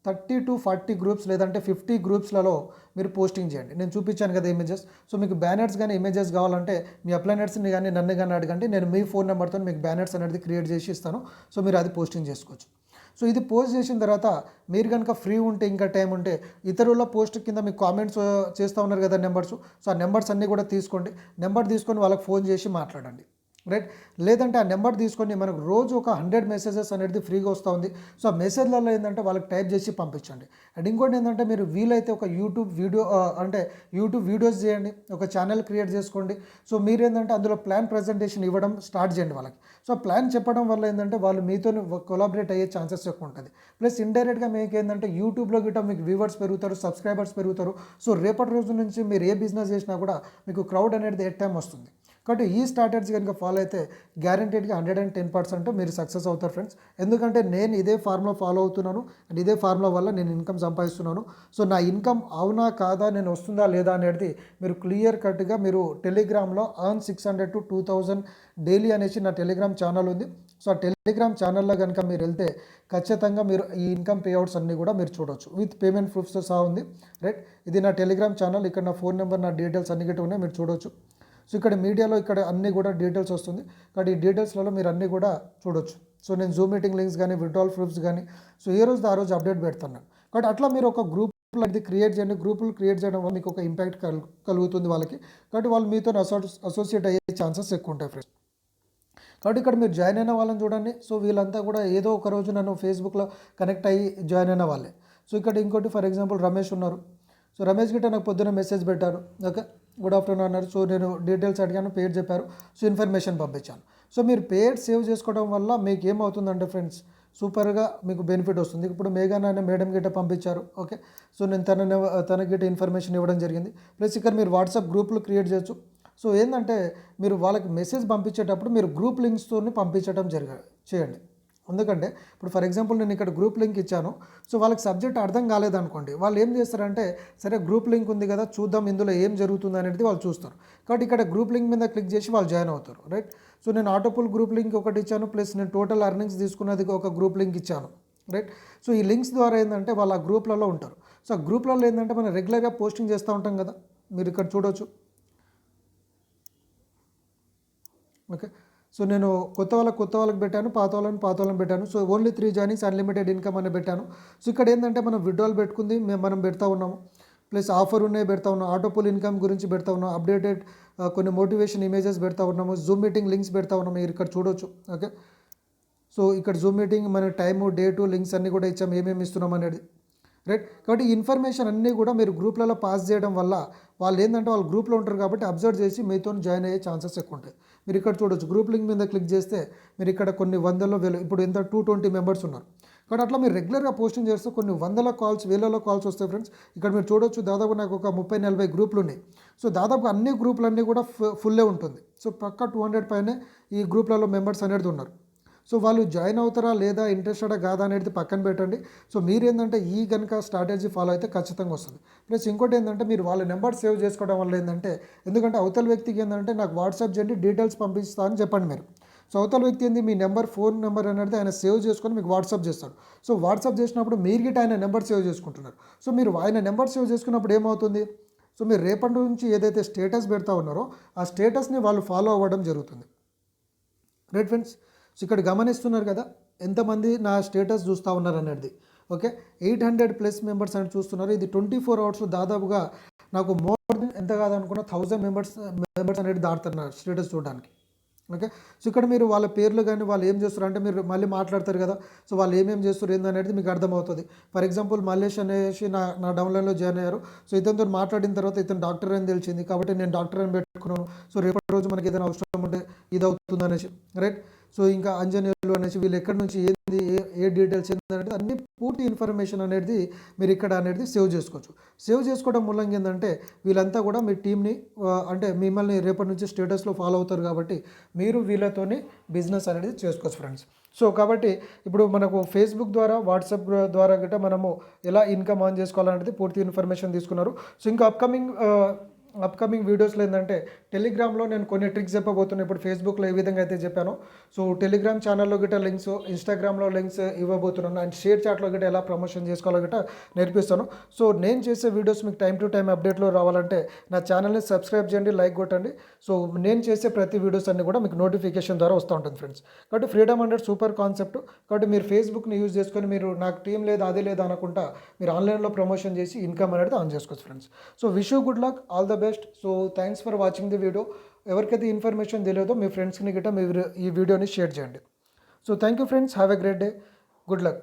30 to 40 గ్రూప్స్ లేదంటే 50 గ్రూప్స్లలో మీరు పోస్టింగ్ చేయండి. నేను చూపించాను కదా ఇమేజెస్. సో మీకు బ్యానర్స్ కానీ ఇమేజెస్ కావాలంటే మీ అప్లైనర్స్ని కానీ నన్ను కానీ అడగండి, నేను మీ ఫోన్ నెంబర్తో మీకు బ్యానర్స్ అనేది క్రియేట్ చేసి ఇస్తాను. సో మీరు అది పోస్టింగ్ చేసుకోవచ్చు. సో ఇది పోస్ట్ చేసిన తర్వాత మీరు కనుక ఫ్రీ ఉంటే ఇంకా టైం ఉంటే ఇతరుల పోస్ట్ కింద మీకు కామెంట్స్ చేస్తూ ఉన్నారు కదా నెంబర్స్, సో ఆ నెంబర్స్ అన్నీ కూడా తీసుకోండి. నెంబర్ తీసుకొని వాళ్ళకి ఫోన్ చేసి మాట్లాడండి, రైట్. లేదంటే ఆ నెంబర్ తీసుకొని మనకు రోజు ఒక 100 మెసేజెస్ అనేది ఫ్రీగా వస్తూ ఉంది. సో ఆ మెసేజ్లలో ఏంటంటే వాళ్ళకి టైప్ చేసి పంపించండి. అండ్ ఇంకోటి ఏంటంటే మీరు వీలైతే ఒక యూట్యూబ్ వీడియోస్ చేయండి, ఒక ఛానల్ క్రియేట్ చేసుకోండి. సో మీరు ఏంటంటే అందులో ప్లాన్ ప్రజెంటేషన్ ఇవ్వడం స్టార్ట్ చేయండి వాళ్ళకి. సో ప్లాన్ చెప్పడం వల్ల ఏంటంటే వాళ్ళు మీతో కొలాబరేట్ అయ్యే ఛాన్సెస్ ఎక్కువ ఉంటుంది. ప్లస్ ఇండైరెక్ట్గా మీకు ఏంటంటే యూట్యూబ్లో గిట్ట మీకు వ్యూవర్స్ పెరుగుతారు, సబ్స్క్రైబర్స్ పెరుగుతారు. సో రేపటి రోజు నుంచి మీరు ఏ బిజినెస్ చేసినా కూడా మీకు క్రౌడ్ అనేది ఎట్ టైం వస్తుంది. కాబట్టి ఈ స్ట్రాటజీ కనుక ఫాలో అయితే గ్యారంటీడ్గా 110% మీరు సక్సెస్ అవుతారు ఫ్రెండ్స్. ఎందుకంటే నేను ఇదే ఫార్ములా ఫాలో అవుతున్నాను అండ్ ఇదే ఫార్ములా వల్ల నేను ఇన్కమ్ సంపాదిస్తున్నాను. సో నా ఇన్కమ్ అవునా కాదా, నేను వస్తుందా లేదా అనేది మీరు క్లియర్ కట్గా మీరు టెలిగ్రామ్లో earn 600 to 2000 డైలీ అనేసి నా టెలిగ్రామ్ ఛానల్ ఉంది. సో ఆ టెలిగ్రామ్ ఛానల్లో కనుక మీరు వెళ్తే ఖచ్చితంగా మీరు ఈ ఇన్కమ్ పేఅవుట్స్ అన్నీ కూడా మీరు చూడవచ్చు, విత్ పేమెంట్ ప్రూఫ్స్తో సహా ఉంది, రైట్. ఇది నా టెలిగ్రామ్ ఛానల్. ఇక్కడ నా ఫోన్ నెంబర్, నా డీటెయిల్స్ అన్ని గట్టి ఉన్నాయి, మీరు చూడవచ్చు. సో ఇక్కడ మీడియాలో ఇక్కడ అన్నీ కూడా డీటెయిల్స్ వస్తుంది కాబట్టి ఈ డీటెయిల్స్లలో మీరు అన్నీ కూడా చూడొచ్చు. సో నేను జూమ్ మీటింగ్ లింక్స్ కానీ విత్డ్రాల్ ప్రూఫ్స్ కానీ సో ఏ రోజు ఆ రోజు అప్డేట్ పెడుతున్నాను. కాబట్టి అట్లా మీరు ఒక గ్రూప్ అది క్రియేట్ చేయండి. గ్రూపులు క్రియేట్ చేయడం వల్ల మీకు ఒక ఇంపాక్ట్ కలుగుతుంది వాళ్ళకి. కాబట్టి వాళ్ళు మీతో అసోసియేట్ అయ్యే ఛాన్సెస్ ఎక్కువ ఉంటాయి ఫ్రెండ్స్. కాబట్టి ఇక్కడ మీరు జాయిన్ అయిన వాళ్ళని చూడండి. సో వీళ్ళంతా కూడా ఏదో ఒక రోజు నన్ను ఫేస్బుక్లో కనెక్ట్ అయ్యి జాయిన్ అయిన వాళ్ళే. సో ఇక్కడ ఇంకోటి ఫర్ ఎగ్జాంపుల్ రమేష్ ఉన్నారు. సో రమేష్ గిట్ట నాకు పొద్దున్న మెసేజ్ పెట్టారు, ఓకే గుడ్ ఆఫ్టర్నూన్ అన్నారు. సో నేను డీటెయిల్స్ అడిగాను, పేరు చెప్పారు, సో ఇన్ఫర్మేషన్ పంపించాను. సో మీరు పేరు సేవ్ చేసుకోవడం వల్ల మీకు ఏమవుతుందంటే ఫ్రెండ్స్ సూపర్గా మీకు బెనిఫిట్ వస్తుంది. ఇప్పుడు మేఘనా అనే మేడం గిట్ట పంపించారు, ఓకే. సో నేను తన గిట్ట ఇన్ఫర్మేషన్ ఇవ్వడం జరిగింది. ప్లస్ ఇక్కడ మీరు వాట్సాప్ గ్రూపులు క్రియేట్ చేయొచ్చు. సో ఏంటంటే మీరు వాళ్ళకి మెసేజ్ పంపించేటప్పుడు మీరు గ్రూప్ లింక్స్తో పంపించడం చేయండి, ఎందుకంటే ఇప్పుడు ఫర్ ఎగ్జాంపుల్ నేను ఇక్కడ గ్రూప్ లింక్ ఇచ్చాను. సో వాళ్ళకి సబ్జెక్ట్ అర్థం కాలేదనుకోండి, వాళ్ళు ఏం చేస్తారంటే సరే గ్రూప్ లింక్ ఉంది కదా చూద్దాం ఇందులో ఏం జరుగుతుంది అనేది వాళ్ళు చూస్తారు. కాబట్టి ఇక్కడ గ్రూప్ లింక్ మీద క్లిక్ చేసి వాళ్ళు జాయిన్ అవుతారు, రైట్. సో నేను ఆటోపుల్ గ్రూప్ లింక్ ఒకటి ఇచ్చాను, ప్లస్ నేను టోటల్ అర్నింగ్స్ తీసుకున్నది ఒక గ్రూప్ లింక్ ఇచ్చాను, రైట్. సో ఈ లింక్స్ ద్వారా ఏంటంటే వాళ్ళు ఆ గ్రూప్లలో ఉంటారు. సో ఆ గ్రూప్లలో ఏంటంటే మనం రెగ్యులర్గా పోస్టింగ్ చేస్తూ ఉంటాం కదా, మీరు ఇక్కడ చూడవచ్చు. ఓకే, సో నేను కొత్త వాళ్ళకి పెట్టాను, పాత వాళ్ళని పెట్టాను. So only 3 joinings unlimited income అని పెట్టాను. సో ఇక్కడ ఏంటంటే మనం విడ్రాల్ పెట్టుకుంది మనం పెడతా ఉన్నాము, ప్లస్ ఆఫర్ ఉన్నాయి పెడతా ఉన్నాం, ఆటోపుల్ ఇన్కమ్ గురించి పెడతా ఉన్నాం, అప్డేటెడ్ కొన్ని మోటివేషన్ ఇమేజెస్ పెడతా ఉన్నాము, జూమ్ మీటింగ్ లింక్స్ పెడతా ఉన్నాము, మీరు ఇక్కడ చూడవచ్చు. ఓకే, సో ఇక్కడ జూమ్ మీటింగ్ మన టైము డేటు లింక్స్ అన్నీ కూడా ఇచ్చాము, ఏమేమి ఇస్తున్నాం అనేది, రైట్. కాబట్టి ఈ ఇన్ఫర్మేషన్ అన్నీ కూడా మీరు గ్రూప్లలో పాస్ చేయడం వల్ల వాళ్ళు ఏంటంటే వాళ్ళు గ్రూప్లో ఉంటారు కాబట్టి అబ్జర్వ్ చేసి మీతో జాయిన్ అయ్యే ఛాన్సెస్ ఎక్కువ ఉంటాయి. మీరు ఇక్కడ చూడొచ్చు, గ్రూప్ లింక్ మీద క్లిక్ చేస్తే మీరు ఇక్కడ కొన్ని వందల వేలు, ఇప్పుడు ఎంత 220 మెంబర్స్ ఉన్నారు. కాబట్టి అట్లా మీరు రెగ్యులర్గా పోస్టింగ్ చేస్తే కొన్ని వందల కాల్స్ వేలలో కాల్స్ వస్తాయి ఫ్రెండ్స్. ఇక్కడ మీరు చూడొచ్చు, దాదాపు నాకు ఒక 30-40 గ్రూపులు ఉన్నాయి. సో దాదాపు అన్ని గ్రూపులన్నీ కూడా ఫుల్లే ఉంటుంది. సో పక్కా 200 పైనే ఈ గ్రూప్లలో మెంబర్స్ అనేది ఉన్నారు. సో వాళ్ళు జాయిన్ అవుతారా లేదా, ఇంట్రెస్టెడా కాదా అనేది పక్కన పెట్టండి. సో మీరు ఏంటంటే ఈ కనుక స్ట్రాటజీ ఫాలో అయితే ఖచ్చితంగా వస్తుంది. ప్లస్ ఇంకోటి ఏంటంటే మీరు వాళ్ళ నెంబర్ సేవ్ చేసుకోవడం వల్ల ఏంటంటే, ఎందుకంటే అవతల వ్యక్తికి ఏంటంటే నాకు వాట్సాప్ చేయండి డీటెయిల్స్ పంపిస్తా అని చెప్పండి మీరు. సో అవతల వ్యక్తి ఏంది మీ ఫోన్ నెంబర్ అనేది ఆయన సేవ్ చేసుకొని మీకు వాట్సాప్ చేస్తాడు. సో వాట్సాప్ చేసినప్పుడు మీరు గిట్ట ఆయన నెంబర్ సేవ్ చేసుకుంటున్నారు. సో మీరు ఆయన నెంబర్ సేవ్ చేసుకున్నప్పుడు ఏమవుతుంది, సో మీరు రేపటి నుంచి ఏదైతే స్టేటస్ పెడతా ఉన్నారో ఆ స్టేటస్ని వాళ్ళు ఫాలో అవ్వడం జరుగుతుంది, రైట్ ఫ్రెండ్స్. సో ఇక్కడ గమనిస్తున్నారు కదా ఎంతమంది నా స్టేటస్ చూస్తూ ఉన్నారు అనేది. ఓకే, 800+ మెంబర్స్ అని చూస్తున్నారు. ఇది 24 అవర్స్ దాదాపుగా నాకు మోర్ దెన్ ఎంత కాదనుకున్న 1000 మెంబర్స్ అనేది దాటుతున్నారు స్టేటస్ చూడడానికి. ఓకే, సో ఇక్కడ మీరు వాళ్ళ పేర్లు కానీ వాళ్ళు ఏం చేస్తారు అంటే మీరు మళ్ళీ మాట్లాడతారు కదా, సో వాళ్ళు ఏమేమి చేస్తారు ఏందనేది మీకు అర్థమవుతుంది. ఫర్ ఎగ్జాంపుల్ మల్లేష్ అనేసి నా డౌన్లైన్లో జాయిన్ అయ్యారు. సో ఇతనితో మాట్లాడిన తర్వాత ఇతను డాక్టర్ అని తెలిసింది కాబట్టి నేను డాక్టర్ అని పెట్టుకున్నాను. సో రేపటి రోజు మనకి ఏదైనా అవసరం ఉంటే ఇది అవుతుంది అనేసి, రైట్. సో ఇంకా అంజనేయులు అనేసి వీళ్ళు ఎక్కడి నుంచి ఏంది ఏ డీటెయిల్స్ ఏంటంటే అన్ని పూర్తి ఇన్ఫర్మేషన్ అనేది మీరు ఇక్కడ అనేది సేవ్ చేసుకోవచ్చు. సేవ్ చేసుకోవడం మూలంగా ఏంటంటే వీళ్ళంతా కూడా మీ టీంని అంటే మిమ్మల్ని రేపటి నుంచి స్టేటస్లో ఫాలో అవుతారు కాబట్టి మీరు వీళ్ళతోని బిజినెస్ అనేది చేసుకోవచ్చు ఫ్రెండ్స్. సో కాబట్టి ఇప్పుడు మనకు ఫేస్బుక్ ద్వారా వాట్సాప్ ద్వారా గట్రా మనము ఎలా ఇన్కమ్ ఆన్ చేసుకోవాలనేది పూర్తి ఇన్ఫర్మేషన్ తీసుకున్నారు. సో ఇంకా అప్కమింగ్ వీడియోస్లో ఏంటంటే టెలిగ్రామ్లో నేను కొన్ని ట్రిక్స్ చెప్పబోతున్నాను. ఇప్పుడు ఫేస్బుక్లో ఏ విధంగా అయితే చెప్పానో, సో టెలిగ్రామ్ ఛానల్లో గిట్ట లింక్స్, ఇన్స్టాగ్రామ్లో లింక్స్ ఇవ్వబోతున్నాను. అండ్ షేర్ చాట్లో గిట్ట ఎలా ప్రమోషన్ చేసుకోవాలో గిట్ట నేర్పిస్తాను. సో నేను చేసే వీడియోస్ మీకు టైం టు టైం అప్డేట్లో రావాలంటే నా ఛానల్ని సబ్స్క్రైబ్ చేయండి, లైక్ కొట్టండి. సో నేను చేసే ప్రతి వీడియోస్ అన్ని కూడా మీకు నోటిఫికేషన్ ద్వారా వస్తూ ఉంటుంది ఫ్రెండ్స్. కాబట్టి ఫ్రీడమ్ అనేది సూపర్ కాన్సెప్ట్. కాబట్టి మీరు ఫేస్బుక్ని యూజ్ చేసుకొని మీరు నాకు టీం లేదు అది లేదు అనకుండా మీరు ఆన్లైన్లో ప్రమోషన్ చేసి ఇన్కమ్ అనేది ఆన్ చేసుకోవచ్చు friends. So wish you good luck, all the best. So thanks for watching the video. ఎవరికైతే ఇన్ఫర్మేషన్ తెలియదో మీ ఫ్రెండ్స్కి గిట్ట మీరు ఈ వీడియోని షేర్ చేయండి. So thank you friends, have a great day, good luck.